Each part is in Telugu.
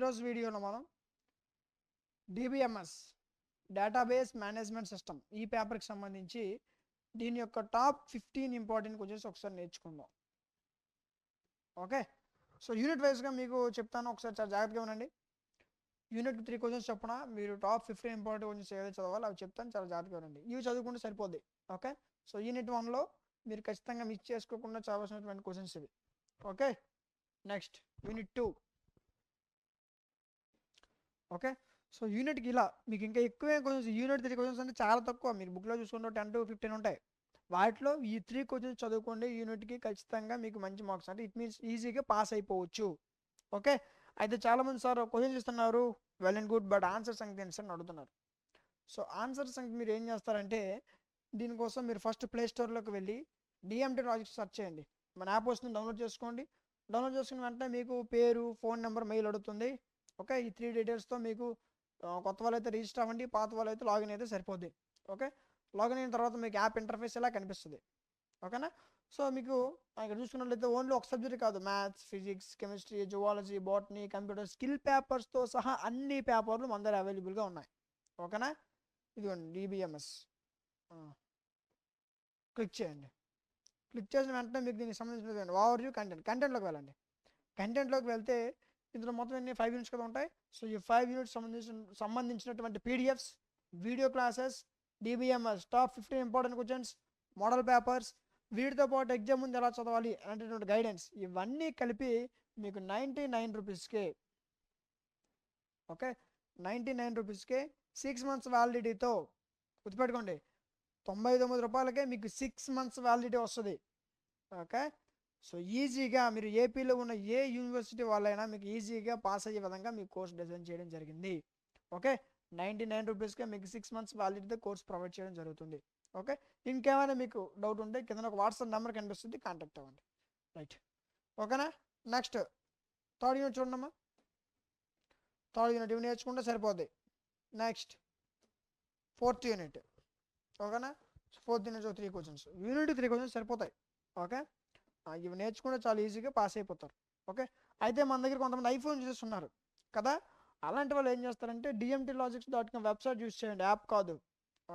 ఈరోజు వీడియోలో మనం డిబిఎంఎస్ డేటాబేస్ మేనేజ్మెంట్ సిస్టమ్ ఈ పేపర్కి సంబంధించి దీని యొక్క టాప్ 15 ఇంపార్టెంట్ క్వశ్చన్స్ ఒకసారి నేర్చుకుందాం. ఓకే, సో యూనిట్ వైజ్గా మీకు చెప్తాను, ఒకసారి చాలా జాగ్రత్తగా ఉండండి. యూనిట్ 3 క్వశ్చన్స్ చొప్పున మీరు టాప్ 15 ఇంపార్టెంట్ క్వశ్చన్స్ ఏదైతే చదవాలో అవి చెప్తాను, చాలా జాగ్రత్తగా ఉండండి. ఇవి చదువుకుంటే సరిపోద్ది. ఓకే, సో యూనిట్ 1లో మీరు ఖచ్చితంగా మిస్ చేసుకోకుండా చదవాల్సినటువంటి క్వశ్చన్స్ ఇవి. Okay, next unit 2. Okay, so యూనిట్కి ఇలా మీకు ఇంకా ఎక్కువే క్వశ్చన్స్. యూనిట్ 3 క్వశ్చన్స్ అంటే చాలా తక్కువ, మీరు బుక్లో చూసుకుంటే 10 to 15 ఉంటాయి. వాటిలో ఈ 3 క్వశ్చన్స్ చదువుకోండి, యూనిట్కి ఖచ్చితంగా మీకు మంచి మార్క్స్, అంటే ఇట్ మీన్స్ ఈజీగా పాస్ అయిపోవచ్చు. ఓకే, అయితే చాలామంది సార్ క్వశ్చన్స్ ఇస్తున్నారు, well and good, but answer సంగతి ఏంటి సార్ అని అడుగుతున్నారు. సో ఆన్సర్ సంగతి మీరు ఏం చేస్తారంటే, దీనికోసం మీరు ఫస్ట్ ప్లే స్టోర్లోకి వెళ్ళి డిఎంటీ లాజిక్స్ సెర్చ్ చేయండి. మన యాప్ వస్తుంది, డౌన్లోడ్ చేసుకోండి. డౌన్లోడ్ చేసుకున్న వెంటనే మీకు పేరు, ఫోన్ నెంబర్, మెయిల్ అడుగుతుంది. ఓకే, ఈ 3 డీటెయిల్స్తో మీకు కొత్త వాళ్ళు అయితే రిజిస్టర్ అవ్వండి, పాత వాళ్ళు అయితే లాగిన్ అయితే సరిపోద్ది. ఓకే, లాగిన్ అయిన తర్వాత మీకు యాప్ ఇంటర్ఫేస్ ఇలా కనిపిస్తుంది. ఓకేనా, సో మీకు ఇక్కడ చూసుకున్నట్లయితే ఓన్లీ ఒక సబ్జెక్ట్ కాదు, maths, physics, chemistry, zoology, botany, computer, skill పేపర్స్తో సహా అన్ని పేపర్లు మన దగ్గర అవైలబుల్గా ఉన్నాయి. ఓకేనా, ఇదిగోండి డిబిఎంఎస్ క్లిక్ చేయండి. క్లిక్ చేసిన వెంటనే మీకు దీనికి సంబంధించిన ఓవర్వ్యూ కంటెంట్లోకి వెళ్ళండి. కంటెంట్లోకి వెళ్తే ఇందులో మొత్తం ఎన్ని 5 యూనిట్స్ కదా ఉంటాయి. సో ఈ 5 యూనిట్స్ సంబంధించినటువంటి PDFs, video classes, DBMS top 15 important questions, model papers, వీటితో పాటు ఎగ్జామ్ ముందు ఎలా చదవాలి అనేటటువంటి గైడెన్స్, ఇవన్నీ కలిపి మీకు 99 రూపీస్కే. ఓకే, 99 రూపీస్కే 6 months వ్యాలిడిటీతో, గుర్తుపెట్టుకోండి, 99 రూపాయలకే మీకు 6 months వ్యాలిడిటీ వస్తుంది. ఓకే, సో ఈజీగా మీరు ఏపీలో ఉన్న ఏ యూనివర్సిటీ వాళ్ళైనా మీకు ఈజీగా పాస్ అయ్యే విధంగా మీకు కోర్స్ డిజైన్ చేయడం జరిగింది. ఓకే, 99 రూపీస్కే మీకు 6 months వ్యాలిడిటీతో కోర్స్ ప్రొవైడ్ చేయడం జరుగుతుంది. ఓకే, ఇంకేమైనా మీకు డౌట్ ఉంటే కింద ఒక వాట్సాప్ నెంబర్ కనిపిస్తుంది, కాంటాక్ట్ అవ్వండి. రైట్, ఓకేనా. నెక్స్ట్ థర్డ్ యూనిట్ చూడమ్మా. థర్డ్ యూనిట్ ఇవి నేర్చుకుంటే సరిపోద్ది. Next fourth unit. ఓకేనా, fourth unit 3 questions, unit 3 questions సరిపోతాయి. ఓకే, ఇవి నేర్చుకుంటే చాలా ఈజీగా పాస్ అయిపోతారు. ఓకే, అయితే మన దగ్గర కొంతమంది ఐఫోన్ యూజర్స్ ఉన్నారు కదా, అలాంటి వాళ్ళు ఏం చేస్తారంటే dmtlogics.com వెబ్సైట్ యూజ్ చేయండి, యాప్ కాదు.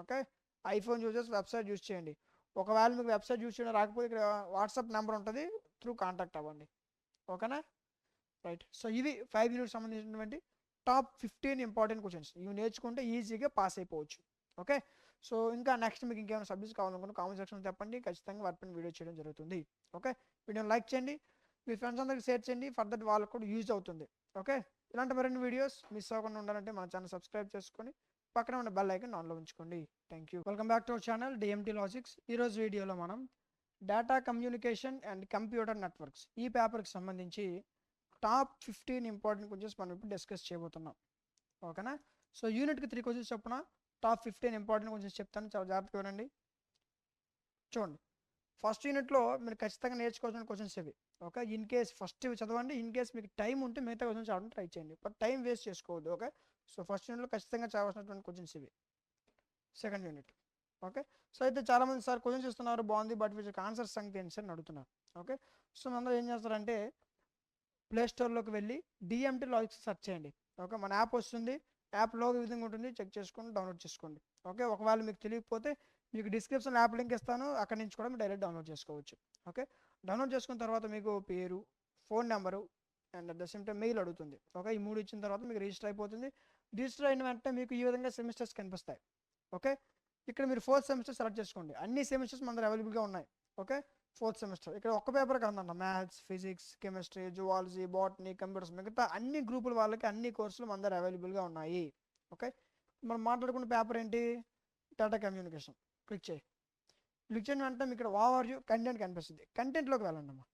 Okay, iPhone users website use చేయండి. ఒకవేళ మీకు వెబ్సైట్ యూజ్ చేయడం రాకపోతే ఇక్కడ వాట్సాప్ నెంబర్ ఉంటుంది, త్రూ కాంటాక్ట్ అవ్వండి. ఓకేనా, రైట్. సో ఇవి 5 యూనిట్స్ సంబంధించినటువంటి టాప్ 15 ఇంపార్టెంట్ క్వశ్చన్స్, ఇవి నేర్చుకుంటే ఈజీగా పాస్ అయిపోవచ్చు. ఓకే, సో ఇంకా నెక్స్ట్ మీకు ఇంకేమైనా సబ్జెక్ట్స్ కావాలనుకుంటే కామెంట్ సెక్షన్లో చెప్పండి, ఖచ్చితంగా వాటిపైన వీడియో చేయడం జరుగుతుంది. ఓకే, వీడియోని లైక్ చేయండి, మీ ఫ్రెండ్స్ అందరికి షేర్ చేయండి, ఫర్దర్ వాళ్ళకు కూడా యూజ్ అవుతుంది. ఓకే, ఇలాంటి మరిన్ని వీడియోస్ మిస్ అవ్వకుండా ఉండాలంటే మన ఛానల్ సబ్స్క్రైబ్ చేసుకొని పక్కన ఉన్న బెల్ ఐకాన్ ఆన్లో ఉంచుకోండి. Thank you. Welcome back to our channel DMT logics. ఈరోజు వీడియోలో మనం data communication and computer networks ఈ పేపర్కి సంబంధించి టాప్ 15 ఇంపార్టెంట్ క్వశ్చన్స్ మనం ఇప్పుడు డిస్కస్ చేయబోతున్నాం. ఓకేనా, సో యూనిట్కి 3 క్వశ్చన్స్ చొప్పున టాప్ 15 ఇంపార్టెంట్ క్వశ్చన్స్ చెప్తాను, చాలా జాగ్రత్తగా వినండి. చూడండి, ఫస్ట్ యూనిట్లో మీరు ఖచ్చితంగా నేర్చుకోవాల్సిన క్వశ్చన్స్ ఇవి. ఓకే, ఇన్ కేస్ ఫస్ట్ ఇవి చదవండి, ఇన్ కేస్ మీకు టైం ఉంటే మిగతా క్వశ్చన్స్ చదవడానికి ట్రై చేయండి, బట్ టైం వేస్ట్ చేసుకోవద్దు. ఓకే, సో ఫస్ట్ యూనిట్లో ఖచ్చితంగా చదవాల్సినటువంటి క్వశ్చన్స్ ఇవి. Second unit. ఓకే, సో అయితే చాలామంది సార్ క్వశ్చన్స్ ఇస్తున్నారు బాగుంది, బట్ వీటికి ఆన్సర్స్ సంగతి ఏంటి సార్ అని అడుగుతున్నారు. ఓకే, సో అందరూ ఏం చేస్తారంటే ప్లే స్టోర్లోకి వెళ్ళి డిఎంటీ లాజిక్స్ సెర్చ్ చేయండి. ఓకే, మన యాప్ వస్తుంది, యాప్లో ఈ విధంగా ఉంటుంది, చెక్ చేసుకొని డౌన్లోడ్ చేసుకోండి. ఓకే, ఒకవేళ మీకు తెలియకపోతే మీకు డిస్క్రిప్షన్ యాప్ లింక్ ఇస్తాను, అక్కడి నుంచి కూడా మీరు డైరెక్ట్ డౌన్లోడ్ చేసుకోవచ్చు. ఓకే, డౌన్లోడ్ చేసుకున్న తర్వాత మీకు పేరు, phone number and at the same time mail అడుగుతుంది. ఓకే, ఈ 3 ఇచ్చిన తర్వాత మీకు రిజిస్టర్ అయిపోతుంది. రిజిస్టర్ అయిన వెంటనే మీకు ఈ విధంగా సెమిస్టర్స్ కనిపిస్తాయి. ఓకే, ఇక్కడ మీరు 4th సెమిస్టర్ సెలెక్ట్ చేసుకోండి, అన్ని సెమిస్టర్స్ మన దగ్గర అవైలబుల్గా ఉన్నాయి. ఓకే, 4th సెమిస్టర్ ఇక్కడ ఒక్క పేపర్ కాదంట, maths, physics, chemistry, zoology, botany, computers, మిగతా అన్ని గ్రూపుల వాళ్ళకి అన్ని కోర్సులు మన దగ్గర అవైలబుల్గా ఉన్నాయి. ఓకే, మనం మాట్లాడుకున్న పేపర్ ఏంటి, డేటా కమ్యూనికేషన్. క్లిక్ చేయి. క్లిక్ చేయని వెంటనే మీకు ఇక్కడ ఓవర్వ్యూ కంటెంట్ కనిపిస్తుంది, కంటెంట్లోకి వెళ్ళండి అమ్మా.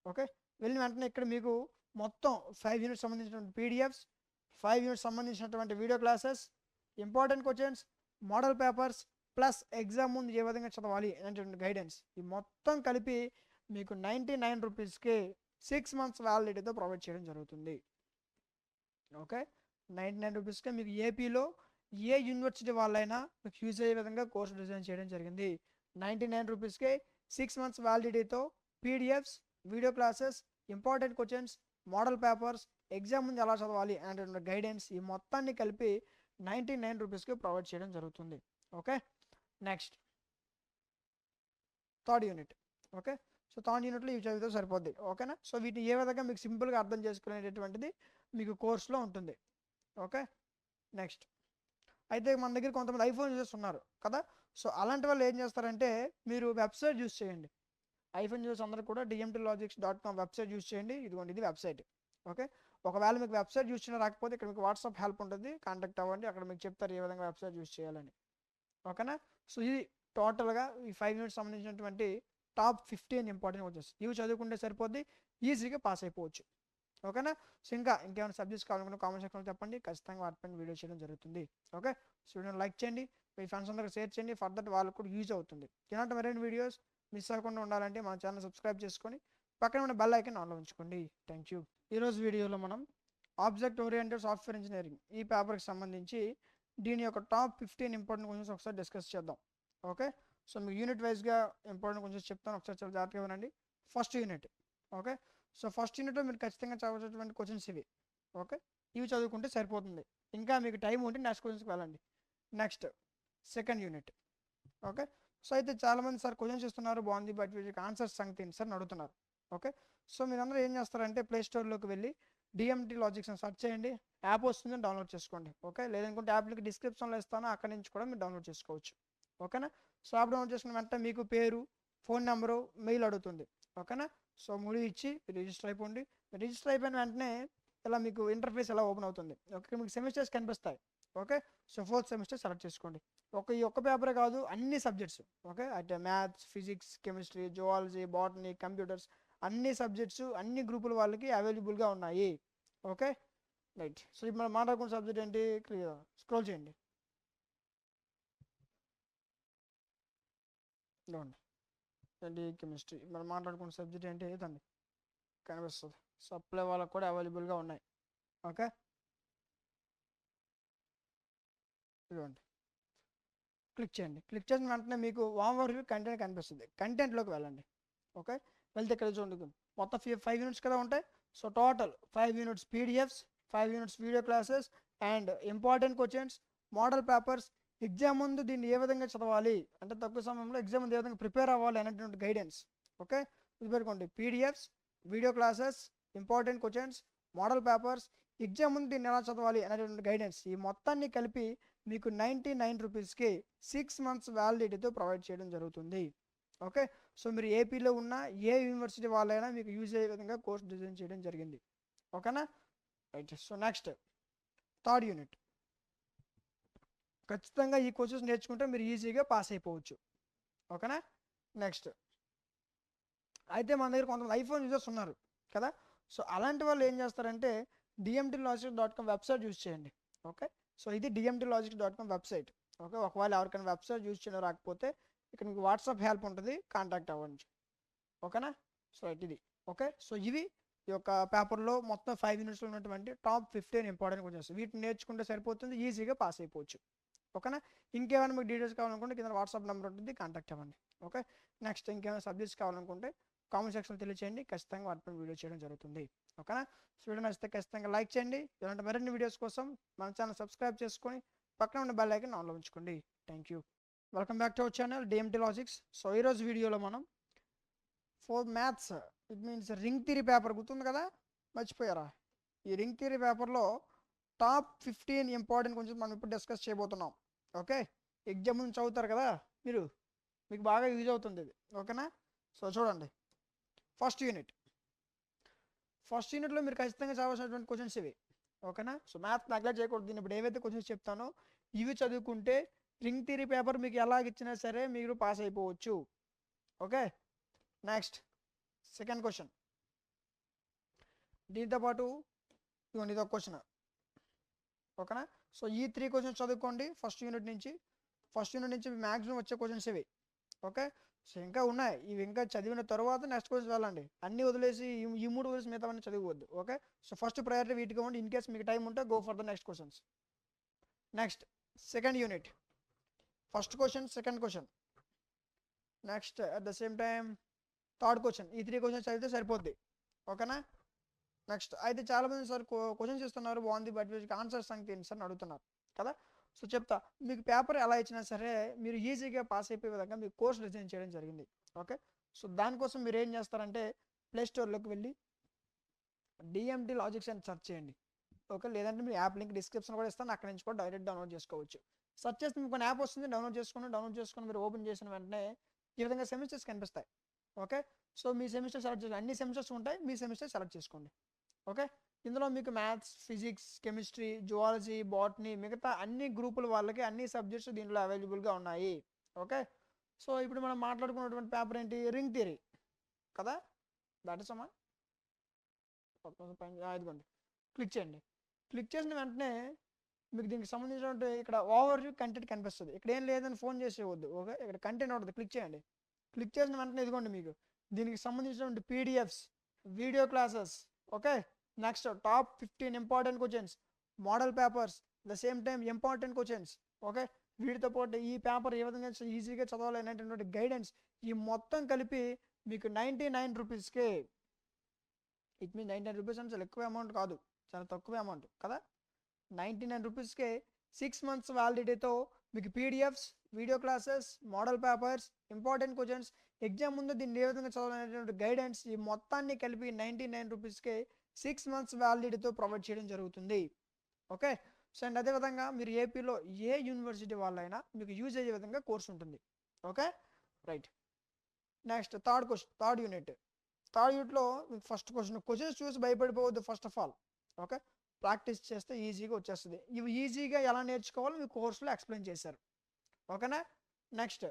ఓకే, వెళ్ళిన వెంటనే ఇక్కడ మీకు మొత్తం 5 యూనిట్స్ సంబంధించినటువంటి పీడిఎఫ్స్, 5 యూనిట్స్ సంబంధించినటువంటి video classes, important questions, model papers, plus exam ముందు ఏ విధంగా చదవాలి అనేటువంటి గైడెన్స్, ఈ మొత్తం కలిపి మీకు 99 రూపీస్కే 6 months వ్యాలిడిటీతో ప్రొవైడ్ చేయడం జరుగుతుంది. ఓకే, 99 రూపీస్కే మీకు ఏపీలో ఏ యూనివర్సిటీ వాళ్ళైనా మీకు యూజ్ అయ్యే విధంగా కోర్సు డిజైన్ చేయడం జరిగింది. 99 రూపీస్కే 6 months వ్యాలిడిటీతో PDFs, video classes, important questions, model papers, exam ముందు ఎలా చదవాలి అనేటువంటి గైడెన్స్ ఈ మొత్తాన్ని కలిపి 99 రూపీస్కి ప్రొవైడ్ చేయడం జరుగుతుంది. Okay, next third unit. Okay, so third యూనిట్లో ఇవి చదివితే సరిపోద్ది. ఓకేనా, సో వీటిని ఏ విధంగా మీకు సింపుల్గా అర్థం చేసుకునేటటువంటిది మీకు కోర్సులో ఉంటుంది. ఓకే, నెక్స్ట్ అయితే మన దగ్గర కొంతమంది ఐఫోన్ యూజర్స్ ఉన్నారు కదా, సో అలాంటి వాళ్ళు ఏం చేస్తారంటే మీరు వెబ్సైట్ యూస్ చేయండి. ఐఫోన్ యూజర్స్ అందరూ కూడా dmtlogics.com వెబ్సైట్ యూస్ చేయండి. ఇదిగోండి, ఇది వెబ్సైట్. ఓకే, ఒకవేళ మీకు వెబ్సైట్ యూస్ చేయడం రాకపోతే ఇక్కడ మీకు వాట్సాప్ హెల్ప్ ఉంటుంది, కాంటాక్ట్ అవ్వండి, అక్కడ మీకు చెప్తారు ఏ విధంగా వెబ్సైట్ యూస్ చేయాలని. ఓకేనా, సో ఇది టోటల్గా ఈ 5 యూనిట్స్ సంబంధించినటువంటి టాప్ 15 ఇంపార్టెంట్ క్వశ్చన్స్. ఇవి చదువుకుంటే సరిపోద్ది, ఈజీగా పాస్ అయిపోవచ్చు. ఓకేనా, సో ఇంకేమైనా సబ్జెక్ట్స్ కావాలనుకుంటే కామెంట్ సెక్షన్లో చెప్పండి, ఖచ్చితంగా వాటిపైన వీడియో చేయడం జరుగుతుంది. ఓకే, సో వీడియోని లైక్ చేయండి, మీ ఫ్రెండ్స్ అందరికి షేర్ చేయండి, ఫర్దర్ వాళ్ళకు కూడా యూజ్ అవుతుంది. ఇలాంటి మరిన్ని వీడియోస్ మిస్ అవ్వకుండా ఉండాలంటే మన ఛానల్ సబ్స్క్రైబ్ చేసుకొని పక్కన ఉన్న బెల్ ఐకాన్ ఆన్లో ఉంచుకోండి. Thank you. ఈరోజు వీడియోలో మనం ఆబ్జెక్ట్ ఓరియంటెడ్ సాఫ్ట్వేర్ ఇంజనీరింగ్ ఈ పేపర్కి సంబంధించి దీని యొక్క టాప్ 15 ఇంపార్టెంట్ క్వశ్చన్స్ ఒకసారి డిస్కస్ చేద్దాం. ఓకే, సో మీకు యూనిట్ వైజ్గా ఇంపార్టెంట్ క్వశ్చన్స్ చెప్తాను, ఒకసారి చాలా జాగ్రత్తగా వినండి. First unit. Okay, so first యూనిట్లో మీరు ఖచ్చితంగా చదవాల్సినటువంటి క్వశ్చన్స్ ఇవి. ఓకే, ఇవి చదువుకుంటే సరిపోతుంది, ఇంకా మీకు టైం ఉంటే నెక్స్ట్ క్వశ్చన్స్కి వెళ్ళండి. Next second unit. Okay, so అయితే చాలామంది సార్ క్వశ్చన్స్ ఇస్తున్నారు బాగుంది, బట్ వీటికి ఆన్సర్స్ సంగతి ఏంటి సార్ అని అడుగుతున్నారు. ఓకే, సో మీరందరూ ఏం చేస్తారంటే ప్లే స్టోర్లోకి వెళ్ళి DMT లాజిక్స్ అని సెర్చ్ చేయండి, యాప్ వస్తుందని డౌన్లోడ్ చేసుకోండి. ఓకే, లేదనుకుంటే యాప్లకి డిస్క్రిప్షన్లో ఇస్తాను, అక్కడి నుంచి కూడా మీరు డౌన్లోడ్ చేసుకోవచ్చు. ఓకేనా, సో యాప్ డౌన్లోడ్ చేసుకున్న వెంటనే మీకు పేరు, ఫోన్ నెంబరు, మెయిల్ అడుగుతుంది. ఓకేనా, సో 3 ఇచ్చి రిజిస్టర్ అయిపోండి. రిజిస్టర్ అయిపోయిన వెంటనే ఇలా మీకు ఇంటర్ఫేస్ ఎలా ఓపెన్ అవుతుంది. ఓకే, మీకు సెమిస్టర్స్ కనిపిస్తాయి. Okay, so 4th semester select చేసుకోండి. ఈ ఒక్క పేపరే కాదు, అన్ని సబ్జెక్ట్స్. ఓకే, అంటే maths, physics, chemistry, zoology, botany, computers, అన్ని సబ్జెక్ట్స్ అన్ని గ్రూపుల వాళ్ళకి అవైలబుల్గా ఉన్నాయి. Okay, right. సో ఇప్పుడు మనం మాట్లాడుకున్న సబ్జెక్ట్ ఏంటి, క్లియర్ స్క్రోల్ చేయండి. ఇదండి కెమిస్ట్రీ. మనం మాట్లాడుకున్న సబ్జెక్ట్ ఏంటి ఇదండి, కనిపిస్తుంది. సప్లై వాళ్ళకి కూడా అవైలబుల్గా ఉన్నాయి. ఓకే, ఇదిగోండి, క్లిక్ చేయండి. క్లిక్ చేసిన వెంటనే మీకు ఓవర్ వ్యూ కంటెంట్ కనిపిస్తుంది, కంటెంట్లోకి వెళ్ళండి. ఓకే, వెళ్తే ఇక్కడ చూడండి మొత్తం 5 యూనిట్స్ కదా ఉంటాయి. So total 5 units PDFs, 5 units video classes and important questions, model papers, exam ముందు దీన్ని ఏ విధంగా చదవాలి అంటే తక్కువ సమయంలో ఎగ్జామ్ ముందు ఏ విధంగా ప్రిపేర్ అవ్వాలి అనేటువంటి గైడెన్స్. ఓకే, గుర్తుపెట్టుకోండి, PDFs, video classes, important questions, model papers, exam ముందు దీన్ని ఎలా చదవాలి అనేటువంటి గైడెన్స్ ఈ మొత్తాన్ని కలిపి మీకు 99 రూపీస్కి 6 మంత్స్ వ్యాలిడిటీతో ప్రొవైడ్ చేయడం జరుగుతుంది. ఓకే, సో మీరు ఏపీలో ఉన్న ఏ యూనివర్సిటీ వాళ్ళైనా మీకు యూజ్ అయ్యే విధంగా కోర్స్ డిజైన్ చేయడం జరిగింది. ఓకేనా, right. So next third unit. ఖచ్చితంగా ఈ కోర్సెస్ నేర్చుకుంటే మీరు ఈజీగా పాస్ అయిపోవచ్చు. ఓకేనా, నెక్స్ట్ అయితే మన దగ్గర కొంతమంది ఐఫోన్ యూజర్స్ ఉన్నారు కదా, సో అలాంటి వాళ్ళు ఏం చేస్తారంటే dmtlogics.com వెబ్సైట్ యూజ్ చేయండి. ఓకే, సో ఇది dmtlogics.com వెబ్సైట్. ఓకే, ఒకవేళ ఎవరికైనా వెబ్సైట్ యూజ్ చేయడం రాకపోతే ఇక్కడ మీకు వాట్సాప్ హెల్ప్ ఉంటుంది, కాంటాక్ట్ అవ్వండి. ఓకేనా, సో ఇది. ఓకే, సో ఇవి ఈ యొక్క పేపర్లో మొత్తం 5 యూనిట్స్లో ఉన్నటువంటి టాప్ 15 ఇంపార్టెంట్ క్వశ్చన్స్. వీటిని నేర్చుకుంటే సరిపోతుంది, ఈజీగా పాస్ అయిపోవచ్చు. ఓకేనా, ఇంకేమైనా మీకు డీటెయిల్స్ కావాలనుకుంటే కింద వాట్సాప్ నెంబర్ ఉంటుంది, కాంటాక్ట్ అవ్వండి. ఓకే, నెక్స్ట్ ఇంకేమైనా సబ్జెక్ట్స్ కావాలనుకుంటే కామెంట్ సెక్షన్లో తెలియచేయండి, ఖచ్చితంగా వాటిపైన వీడియో చేయడం జరుగుతుంది. ఓకేనా, సో వీడియో నచ్చితే ఖచ్చితంగా లైక్ చేయండి. ఇలాంటి మరిన్ని వీడియోస్ కోసం మన ఛానల్ సబ్స్క్రైబ్ చేసుకొని పక్కన ఉన్న బెల్ ఐకాన్ ఆన్లో ఉంచుకోండి. Thank you. Welcome back to our channel DMT logics. So ఈరోజు వీడియోలో మనం 4 maths, it means ring theory paper గుర్తుంది కదా, మర్చిపోయారా? ఈ రింగ్ థియరీ పేపర్లో టాప్ 15 ఇంపార్టెంట్ క్వశ్చన్స్ మనం ఇప్పుడు డిస్కస్ చేయబోతున్నాం. ఓకే, ఎగ్జామ్ ముందు చదువుతారు కదా మీరు, మీకు బాగా యూజ్ అవుతుంది ఇది. ఓకేనా, సో చూడండి, ఫస్ట్ యూనిట్లో మీరు ఖచ్చితంగా చదవాల్సినటువంటి క్వశ్చన్స్ ఇవి. ఓకేనా, సో మ్యాథ్స్ నెగ్లెక్ట్ చేయకూడదు. దీన్ని ఇప్పుడు ఏవైతే క్వశ్చన్స్ చెప్తానో ఇవి చదువుకుంటే రింగ్ థియరీ పేపర్ మీకు ఎలాగిచ్చినా సరే మీరు పాస్ అయిపోవచ్చు. Okay, next second question. దీంతో పాటు ఇదిగోండి, ఇది ఒక క్వశ్చన్. ఓకేనా, సో ఈ 3 క్వశ్చన్స్ చదువుకోండి ఫస్ట్ యూనిట్ నుంచి మ్యాక్సిమం వచ్చే క్వశ్చన్స్ ఇవి. ఓకే, సో ఇంకా ఉన్నాయి, ఇవి ఇంకా చదివిన తర్వాత నెక్స్ట్ క్వశ్చన్స్ వెళ్ళండి. అన్నీ వదిలేసి ఈ 3 వదిలేసి మిగతావన్నీ చదివద్దు. ఓకే, సో ఫస్ట్ ప్రయారిటీ వీటికి ఇవ్వండి. ఇన్ కేస్ మీకు టైం ఉంటే go for the next questions. Next second unit, first question, second question, next at the same time third question. ఈ 3 క్వశ్చన్స్ చదివితే సరిపోద్ది. ఓకేనా, నెక్స్ట్ అయితే చాలామంది సార్ క్వశ్చన్స్ ఇస్తున్నారు బాగుంది, బట్ వీటికి ఆన్సర్ సంగతి ఏంటి సార్ అని అడుగుతున్నారు కదా. సో చెప్తా, మీకు పేపర్ ఎలా ఇచ్చినా సరే మీరు ఈజీగా పాస్ అయిపోయే విధంగా మీకు కోర్స్ డిజైన్ చేయడం జరిగింది. ఓకే, సో దానికోసం మీరు ఏం చేస్తారంటే ప్లే స్టోర్లోకి వెళ్ళి డిఎంటి లాజిక్స్ అని సెర్చ్ చేయండి. ఓకే, లేదంటే మీ యాప్ లింక్ డిస్క్రిప్షన్ కూడా ఇస్తాను, అక్కడ నుంచి కూడా డైరెక్ట్ డౌన్లోడ్ చేసుకోవచ్చు. సెర్చ్ చేస్తే మీకు యాప్ వస్తుంది, డౌన్లోడ్ చేసుకుని మీరు ఓపెన్ చేసిన వెంటనే ఈ విధంగా సెమిస్టర్స్ కనిపిస్తాయి. ఓకే, సో మీ సెమిస్టర్ సెలెక్ట్ చేసుకోండి, అన్ని సెమిస్టర్స్ ఉంటాయి, మీ సెమిస్టర్ సెలెక్ట్ చేసుకోండి. ఓకే, ఇందులో మీకు maths, physics, chemistry, zoology, botany మిగతా అన్ని గ్రూపుల వాళ్ళకి అన్ని సబ్జెక్ట్స్ దీంట్లో అవైలబుల్గా ఉన్నాయి. ఓకే, సో ఇప్పుడు మనం మాట్లాడుకున్నటువంటి పేపర్ ఏంటి, రింగ్ థియరీ కదా. దాట్ ఇస్ అమ్మా, ఇదిగోండి, క్లిక్ చేయండి. క్లిక్ చేసిన వెంటనే మీకు దీనికి సంబంధించినటువంటి ఇక్కడ ఓవర్ వ్యూ కంటెంట్ కనిపిస్తుంది. ఇక్కడ ఏం లేదని ఫోన్ చేసేవద్దు. ఓకే, ఇక్కడ కంటెంట్ ఉంటుంది, క్లిక్ చేయండి. క్లిక్ చేసిన వెంటనే ఇదిగోండి మీకు దీనికి సంబంధించినటువంటి PDFs, video classes, okay, next top 15 important questions, model papers, the same time important questions. Okay, వీటితో పాటు ఈ పేపర్ ఏ విధంగా ఈజీగా చదవాలి అనేటువంటి గైడెన్స్, ఈ మొత్తం కలిపి మీకు 99 రూపీస్కే. ఇట్ మీన్స్ 99 రూపీస్ అంటే చాలా ఎక్కువ అమౌంట్ కాదు, చాలా తక్కువ అమౌంట్ కదా. 99 రూపీస్కే 6 మంత్స్ వ్యాలిడిటీతో మీకు PDFs, video classes, model papers, important questions, exam ముందు దీన్ని ఏ విధంగా చదవాలనేటువంటి గైడెన్స్, ఈ మొత్తాన్ని కలిపి 99 రూపీస్కే 6 మంత్స్ వ్యాలిడిటీతో ప్రొవైడ్ చేయడం జరుగుతుంది. ఓకే, సో అండ్ అదేవిధంగా మీరు ఏపీలో ఏ యూనివర్సిటీ వాళ్ళైనా మీకు యూజ్ అయ్యే విధంగా కోర్స్ ఉంటుంది. Okay, right. Next third unit. Third యూనిట్లో మీకు ఫస్ట్ క్వశ్చన్స్ చూసి భయపడిపోవద్దు first of all. Okay, practice చేస్తే ఈజీగా వచ్చేస్తుంది. ఇవి ఈజీగా ఎలా నేర్చుకోవాలో మీకు కోర్సులో ఎక్స్ప్లెయిన్ చేశారు. ఓకేనా. Next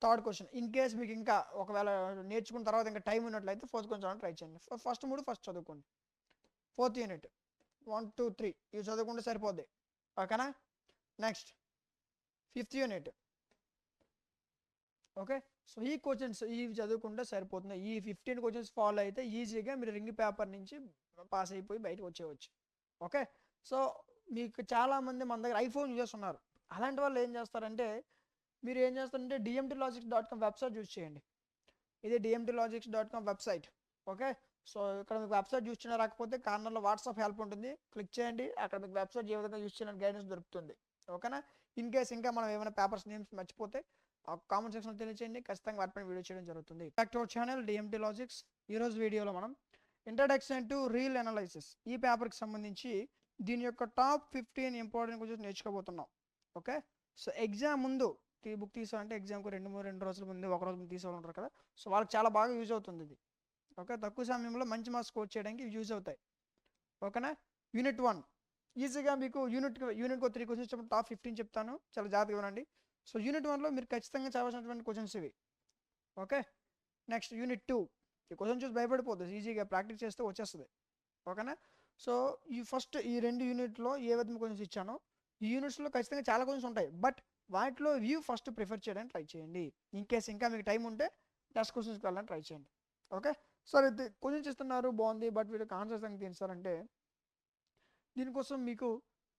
third question, in case మీకు ఇంకా ఒకవేళ నేర్చుకున్న తర్వాత ఇంకా టైం ఉన్నట్లయితే ఫోర్త్ క్వశ్చన్ ట్రై చేయండి. ఫస్ట్ చదువుకోండి. ఫోర్త్ యూనిట్ 1, 2, 3 ఇవి చదువుకుంటే సరిపోద్ది. ఓకేనా. Next fifth unit. Okay, so ఈ క్వశ్చన్స్ ఇవి చదువుకుంటే సరిపోతుంది. ఈ 15 క్వశ్చన్స్ ఫాలో అయితే ఈజీగా మీరు రింగ్ పేపర్ నుంచి పాస్ అయిపోయి బయటకు వచ్చేయచ్చు. ఓకే, సో మీకు చాలామంది మన దగ్గర ఐఫోన్ యూజర్స్ ఉన్నారు. అలాంటి వాళ్ళు ఏం చేస్తారంటే మీరు ఏం చేస్తారంటే dmtlogics.com వెబ్సైట్ యూజ్ చేయండి. ఇది dmtlogics.com వెబ్సైట్. ఓకే, సో ఇక్కడ మీకు వెబ్సైట్ యూజ్ చేయడం రాకపోతే కార్నర్లో వాట్సాప్ హెల్ప్ ఉంటుంది, క్లిక్ చేయండి. అక్కడ మీకు వెబ్సైట్ ఏ విధంగా యూజ్ చేయడానికి గైడెన్స్ దొరుకుతుంది. ఓకేనా. ఇన్ కేస్ ఇంకా మనం ఏమైనా పేపర్స్ నేమ్స్ మర్చిపోతే కామెంట్ సెక్షన్లో తెలియచేయండి, ఖచ్చితంగా వాటిపైన వీడియో చేయడం జరుగుతుంది. Back to our channel DMT logics. ఈరోజు వీడియోలో మనం ఇంట్రడక్షన్ టు రీల్ అనాలిసిస్ ఈ పేపర్కి సంబంధించి దీని యొక్క టాప్ 15 ఇంపార్టెంట్ క్వశ్చన్స్ నేర్చుకోబోతున్నాం. ఓకే, సో ఎగ్జామ్ ముందు బుక్ తీసామంటే ఎగ్జామ్కి 2 రోజుల ముందు, 1 రోజు ముందు తీసేవాళ్ళు ఉంటారు కదా. సో వాళ్ళకి చాలా బాగా యూజ్ అవుతుంది ఇది. ఓకే, తక్కువ సమయంలో మంచి మార్క్స్ స్కోర్ చేయడానికి యూజ్ అవుతాయి. ఓకేనా. యూనిట్ 1 ఈజీగా మీకు యూనిట్కి 3 క్వశ్చన్స్ టాప్ 15 చెప్తాను, చాలా జాగ్రత్తగా వినండి. సో యూనిట్ 1లో మీరు ఖచ్చితంగా చదవాల్సినటువంటి క్వశ్చన్స్ ఇవి. ఓకే, నెక్స్ట్ యూనిట్ 2 ఈ క్వశ్చన్ చూసి భయపడిపోతుంది, ఈజీగా ప్రాక్టీస్ చేస్తే వచ్చేస్తుంది. ఓకేనా. సో ఈ ఫస్ట్ ఈ 2 యూనిట్లో ఏ విధంగా క్వశ్చన్స్ ఇచ్చానో ఈ యూనిట్స్లో ఖచ్చితంగా చాలా క్వశ్చన్స్ ఉంటాయి, బట్ వాటిలో వ్యూ ఫస్ట్ ప్రిఫర్ చేయడానికి ట్రై చేయండి. ఇన్ కేస్ ఇంకా మీకు టైం ఉంటే నెక్స్ట్ క్వశ్చన్స్కి వెళ్ళడానికి ట్రై చేయండి. ఓకే, సార్ ఇది క్వశ్చన్స్ ఇస్తున్నారు బాగుంది, బట్ వీళ్ళకి ఆన్సర్స్ సంగతి ఏంటి సార్ అంటే దీనికోసం మీకు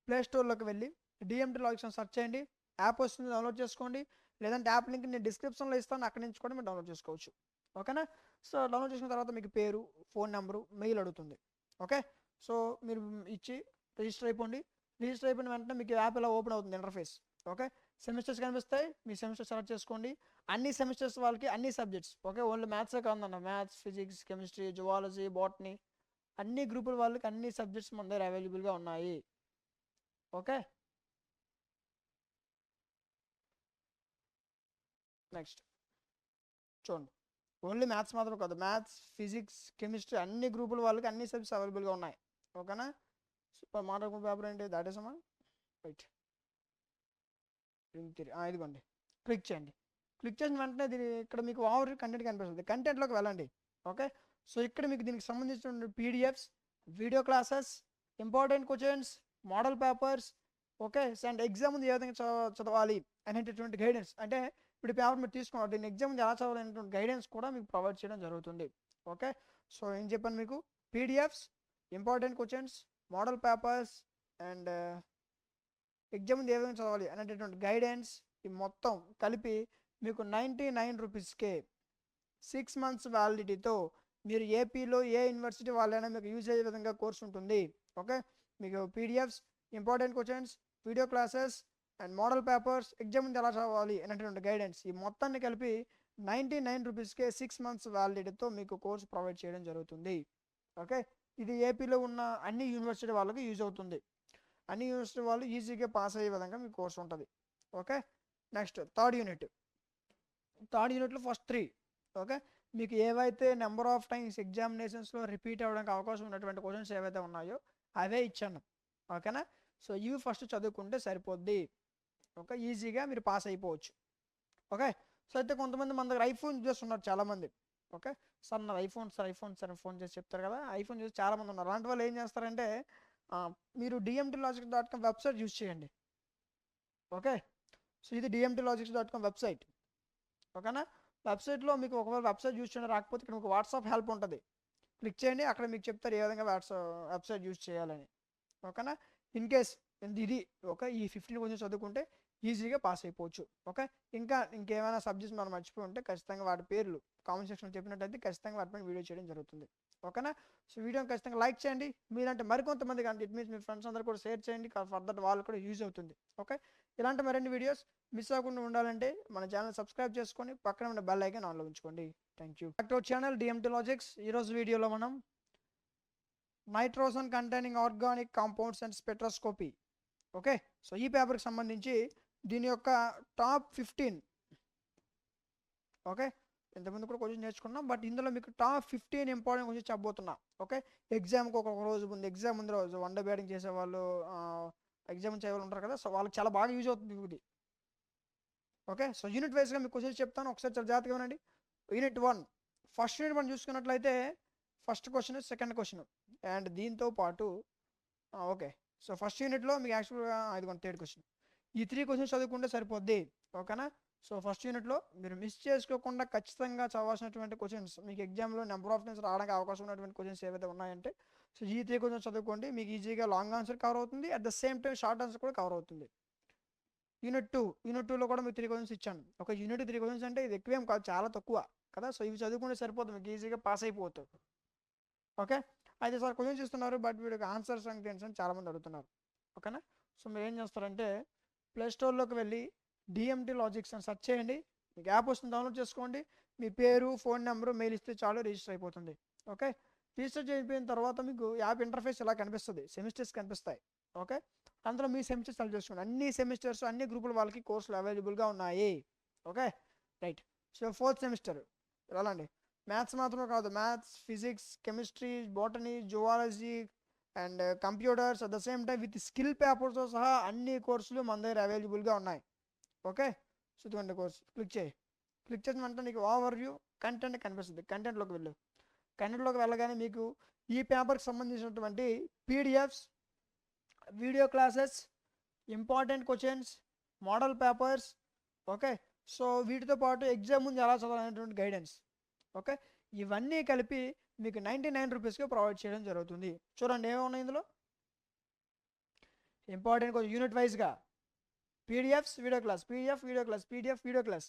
ప్లే స్టోర్లోకి వెళ్ళి డిఎంటీ లాజిక్స్ అని సెర్చ్ చేయండి. యాప్ వస్తుంది, డౌన్లోడ్ చేసుకోండి. లేదంటే యాప్ లింక్ నేను డిస్క్రిప్షన్లో ఇస్తాను, అక్కడి నుంచి కూడా మీరు డౌన్లోడ్ చేసుకోవచ్చు. ఓకేనా. సో డౌన్లోడ్ చేసుకున్న తర్వాత మీకు పేరు, ఫోన్ నెంబరు, మెయిల్ అడుగుతుంది. ఓకే, సో మీరు ఇచ్చి రిజిస్టర్ అయిపోండి. రిజిస్టర్ అయిపోయిన వెంటనే మీకు యాప్ ఇలా ఓపెన్ అవుతుంది ఇంటర్ఫేస్. ఓకే, సెమిస్టర్స్ కనిపిస్తాయి, మీ సెమిస్టర్ సెలెక్ట్ చేసుకోండి. అన్ని సెమిస్టర్స్ వాళ్ళకి అన్ని సబ్జెక్ట్స్. ఓకే, ఓన్లీ మ్యాథ్సే కాదన్న, maths, physics, chemistry, zoology, botany అన్ని గ్రూపుల వాళ్ళకి అన్ని సబ్జెక్ట్స్ మన దగ్గర అవైలబుల్గా ఉన్నాయి. ఓకే, నెక్స్ట్ చూడండి, ఓన్లీ మ్యాథ్స్ మాత్రం కాదు, మ్యాథ్స్, ఫిజిక్స్, కెమిస్ట్రీ అన్ని గ్రూపుల వాళ్ళకి అన్ని సబ్జెక్ట్స్ అవైలబుల్గా ఉన్నాయి. ఓకేనా. సూపర్. మాట్లాడుకున్న పేపర్ ఏంటి, దాట్ ఈస్ అమ్మా రైట్. ఇదిగోండి, క్లిక్ చేయండి. క్లిక్ చేసిన వెంటనే దీని ఇక్కడ మీకు ఓవర్ కంటెంట్ కనిపిస్తుంది. కంటెంట్లోకి వెళ్ళండి. ఓకే, సో ఇక్కడ మీకు దీనికి సంబంధించిన PDFs, video classes, important questions, model papers, okay, and exam ముందు ఏ విధంగా చదవాలి అనేటటువంటి గైడెన్స్, అంటే ఇప్పుడు పేపర్ మీరు తీసుకున్నారు దీన్ని ఎగ్జామ్ ముందు ఎలా చదవాలి అనేటువంటి గైడెన్స్ కూడా మీకు ప్రొవైడ్ చేయడం జరుగుతుంది. ఓకే, సో ఏం చెప్పాను మీకు, PDFs, important questions, model papers and exam ముందు ఏ విధంగా చదవాలి అనేటటువంటి గైడెన్స్ ఈ మొత్తం కలిపి మీకు 99 రూపీస్కే 6 మంత్స్ వ్యాలిడిటీతో మీరు ఏపీలో ఏ యూనివర్సిటీ వాళ్ళైనా మీకు యూజ్ అయ్యే విధంగా కోర్స్ ఉంటుంది. ఓకే, మీకు PDFs, important questions, video classes and model papers, exam ముందు ఎలా చదవాలి అనేటువంటి గైడెన్స్, ఈ మొత్తాన్ని కలిపి 99 రూపీస్కే 6 మంత్స్ వ్యాలిడిటీతో మీకు కోర్స్ ప్రొవైడ్ చేయడం జరుగుతుంది. ఓకే, ఇది ఏపీలో ఉన్న అన్ని యూనివర్సిటీ వాళ్ళకి యూజ్ అవుతుంది. అన్ని యూనివర్సిటీ వాళ్ళు ఈజీగా పాస్ అయ్యే విధంగా మీకు కోర్స్ ఉంటుంది. ఓకే, నెక్స్ట్ థర్డ్ యూనిట్లో ఫస్ట్ 3. ఓకే, మీకు ఏవైతే నెంబర్ ఆఫ్ టైమ్స్ ఎగ్జామినేషన్స్లో రిపీట్ అవ్వడానికి అవకాశం ఉన్నటువంటి క్వశ్చన్స్ ఏవైతే ఉన్నాయో అవే ఇచ్చాను. ఓకేనా, సో ఇవి ఫస్ట్ చదువుకుంటే సరిపోద్ది. ఓకే, ఈజీగా మీరు పాస్ అయిపోవచ్చు. ఓకే, సో అయితే కొంతమంది మన దగ్గర ఐఫోన్ చూస్తున్నారు చాలామంది. ఓకే, సార్ నా ఐఫోన్ సార్ ఫోన్ చేసి చెప్తారు కదా, ఐఫోన్ చూసి చాలామంది ఉన్నారు. అలాంటి వాళ్ళు ఏం చేస్తారంటే మీరు dmtlogics.com వెబ్సైట్ యూజ్ చేయండి. ఓకే, సో ఇది dmtlogics.com వెబ్సైట్. ఓకేనా, వెబ్సైట్లో మీకు ఒకవేళ వెబ్సైట్ యూజ్ చేయడం రాకపోతే ఇక్కడ మీకు వాట్సాప్ హెల్ప్ ఉంటుంది, క్లిక్ చేయండి. అక్కడ మీకు చెప్తారు ఏ విధంగా వెబ్సైట్ యూజ్ చేయాలని. ఓకేనా, ఇన్ కేస్ ఇది ఓకే, ఈ 15 కొంచెం చదువుకుంటే ఈజీగా పాస్ అయిపోవచ్చు. ఓకే, ఇంకేమైనా సబ్జెక్ట్స్ మనం మర్చిపోయి ఉంటే ఖచ్చితంగా వాటి పేర్లు కామెంట్ సెక్షన్లో చెప్పినట్టయితే ఖచ్చితంగా వాటిపైన వీడియో చేయడం జరుగుతుంది. ఓకేనా, సో వీడియోని ఖచ్చితంగా లైక్ చేయండి. మీరంటే మరికొంతమంది కానీ ఇట్ మీన్స్ మీ ఫ్రెండ్స్ అందరూ కూడా షేర్ చేయండి, ఫర్దర్ వాళ్ళు కూడా యూజ్ అవుతుంది. ఓకే, ఇలాంటి మరిన్ని వీడియోస్ మిస్ అవ్వకుండా ఉండాలంటే మన ఛానల్ సబ్స్క్రైబ్ చేసుకొని పక్కన ఉన్న బెల్ ఐకాన్ ఆన్లో ఉంచుకోండి. Thank you. Back to our channel DMT logics. ఈరోజు వీడియోలో మనం nitrogen containing organic compounds and spectroscopy. Okay, so ఈ పేపర్కి సంబంధించి దీని యొక్క టాప్ 15. ఓకే, ఇంతకుముందు కూడా క్వశ్చన్ నేర్చుకున్నాం, బట్ ఇందులో మీకు టాప్ 15 ఇంపార్టెంట్ క్వశ్చన్ చెప్పబోతున్నా. ఓకే, ఎగ్జామ్కి ఒక రోజు ముందు, ఎగ్జామ్ ముందు రోజు వన్ డే బ్యాటింగ్ చేసేవాళ్ళు, ఎగ్జామ్ చేసేవాళ్ళు ఉంటారు కదా, సో వాళ్ళకి చాలా బాగా యూజ్ అవుతుంది ఇది. ఓకే, సో యూనిట్ వైజ్గా మీకు క్వశ్చన్స్ చెప్తాను, ఒకసారి చాలా జాగ్రత్తగా వినండి. యూనిట్ 1 ఫస్ట్ యూనిట్ మనం చూసుకున్నట్లయితే first question, second question and దీంతో పాటు ఓకే, సో ఫస్ట్ యూనిట్లో మీకు యాక్చువల్గా 3rd క్వశ్చన్. ఈ 3 క్వశ్చన్స్ చదువుకుంటే సరిపోద్ది. ఓకేనా, సో ఫస్ట్ యూనిట్లో మీరు మిస్ చేసుకోకుండా ఖచ్చితంగా చదవాల్సినటువంటి క్వశ్చన్స్, మీకు ఎగ్జామ్లో నెంబర్ ఆఫ్ టైమ్స్ రావడానికి అవకాశం ఉన్నటువంటి క్వశ్చన్స్ ఏవైతే ఉన్నాయంటే సో ఈ 3 క్వశ్చన్స్ చదువుకోండి. మీకు ఈజీగా లాంగ్ ఆన్సర్ కవర్ అవుతుంది, at the same time short answer కూడా కవర్ అవుతుంది. యూనిట్ 2లో కూడా మీకు 3 క్వశ్చన్స్ ఇచ్చాను. ఒక యూనిట్ 3 క్వశ్చన్స్ అంటే ఇది ఎక్కువేం కాదు, చాలా తక్కువ కదా, సో ఇవి చదువుకుంటే సరిపోతుంది, మీకు ఈజీగా పాస్ అయిపోతుంది. ఓకే, అయితే సార్ క్వశ్చన్స్ ఇస్తున్నారు బట్ వీడికి ఆన్సర్స్ అంటే అని చాలామంది అడుగుతున్నారు. ఓకేనా, సో మీరు ఏం చేస్తారంటే ప్లేస్టోర్లోకి వెళ్ళి డిఎంటీ లాజిక్స్ అని సెర్చ్ చేయండి, మీకు యాప్ వస్తుంది, డౌన్లోడ్ చేసుకోండి. మీ పేరు, ఫోన్ నెంబరు, మెయిల్ ఇస్తే చాలు, రిజిస్టర్ అయిపోతుంది. ఓకే, రిజిస్టర్ చేయకపోయిన తర్వాత మీకు యాప్ ఇంటర్ఫేస్ ఇలా కనిపిస్తుంది, సెమిస్టర్స్ కనిపిస్తాయి. ఓకే, అందులో మీ సెమిస్టర్ సెలెక్ట్ చేసుకోండి. అన్ని సెమిస్టర్స్, అన్ని గ్రూపుల వాళ్ళకి కోర్సులు అవైలబుల్గా ఉన్నాయి. Okay, right. So 4th semester వెళ్ళండి. మ్యాథ్స్ మాత్రమే కాదు, maths, physics, chemistry, botany, zoology and computers, at the same time with skill పేపర్స్తో సహా అన్ని కోర్సులు మన దగ్గర అవైలబుల్గా ఉన్నాయి. ఓకే, సో ఇటువంటి కోర్స్ క్లిక్ చేసిన వెంటనే నీకు ఓవర్ వ్యూ కంటెంట్ కనిపిస్తుంది. కంటెంట్లోకి వెళ్ళగానే మీకు ఈ పేపర్కి సంబంధించినటువంటి PDFs, video classes, important questions, model papers, okay, so వీటితో పాటు ఎగ్జామ్ ముందు ఎలా చదవాలనేటువంటి గైడెన్స్, ఓకే, ఇవన్నీ కలిపి మీకు 99 రూపీస్కి ప్రొవైడ్ చేయడం జరుగుతుంది. చూడండి ఏమున్నాయి ఇందులో. ఇంపార్టెంట్ కొంచెం యూనిట్ వైజ్గా PDFs, video class, PDF video class.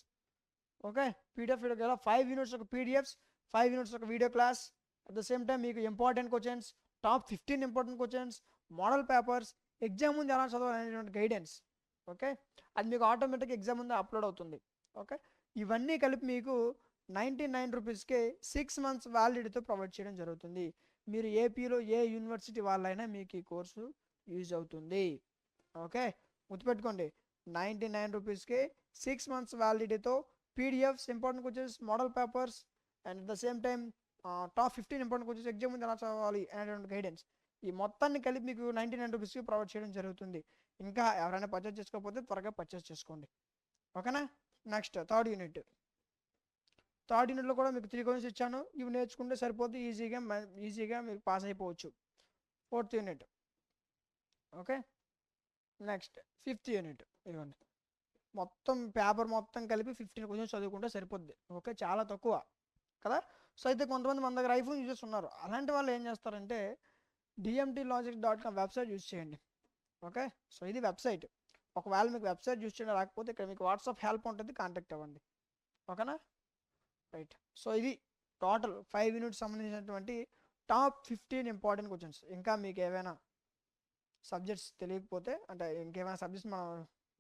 Okay, PDF video class 5 units ఒక పీడిఎఫ్స్, 5 యూనిట్స్ ఒక video class. At the same time మీకు important questions, top 15 important questions, model papers, exam ముందు ఎలా చదవాలనేటువంటి గైడెన్స్. ఓకే, అది మీకు ఆటోమేటిక్గా ఎగ్జామ్ ముందు అప్లోడ్ అవుతుంది. ఓకే, ఇవన్నీ కలిపి మీకు 99 రూపీస్కే 6 మంత్స్ వ్యాలిడిటీతో ప్రొవైడ్ చేయడం జరుగుతుంది. మీరు ఏపీలో ఏ యూనివర్సిటీ వాళ్ళైనా మీకు ఈ కోర్సు యూజ్ అవుతుంది. ఓకే, గుర్తుపెట్టుకోండి, 99 రూపీస్కే 6 మంత్స్ వ్యాలిడిటీతో PDFs, important questions, model papers and at the same time top 15 important questions, exam ముందు ఎలా చదవాలి అనేటువంటి గైడెన్స్, ఈ మొత్తాన్ని కలిపి మీకు 99 రూపీస్కి ప్రొవైడ్ చేయడం జరుగుతుంది. ఇంకా ఎవరైనా పర్చేస్ చేసుకోకపోతే త్వరగా పర్చేస్ చేసుకోండి. ఓకేనా, నెక్స్ట్ థర్డ్ యూనిట్లో కూడా మీకు 3 క్వశ్చన్స్ ఇచ్చాను, ఇవి నేర్చుకుంటే సరిపోతే ఈజీగా మీరు పాస్ అయిపోవచ్చు. 4th unit. Okay, next 5th unit. ఇవ్వండి, మొత్తం పేపర్ మొత్తం కలిపి 15 క్వశ్చన్స్ చదువుకుంటే సరిపోద్ది. ఓకే, చాలా తక్కువ కదా. సో అయితే కొంతమంది మన దగ్గర ఐఫోన్ యూజర్స్ ఉన్నారు, అలాంటి వాళ్ళు ఏం చేస్తారంటే dmtlogics.com వెబ్సైట్ యూజ్ చేయండి. ఓకే, సో ఇది వెబ్సైట్. ఒకవేళ మీకు వెబ్సైట్ యూజ్ చేయడం రాకపోతే ఇక్కడ మీకు వాట్సాప్ హెల్ప్ ఉంటుంది, కాంటాక్ట్ అవ్వండి. ఓకేనా, రైట్. సో ఇది టోటల్ 5 యూనిట్స్ సంబంధించినటువంటి టాప్ 15 ఇంపార్టెంట్ క్వశ్చన్స్. ఇంకా మీకు ఏవైనా సబ్జెక్ట్స్ తెలియకపోతే, అంటే ఇంకేమైనా సబ్జెక్ట్స్ మనం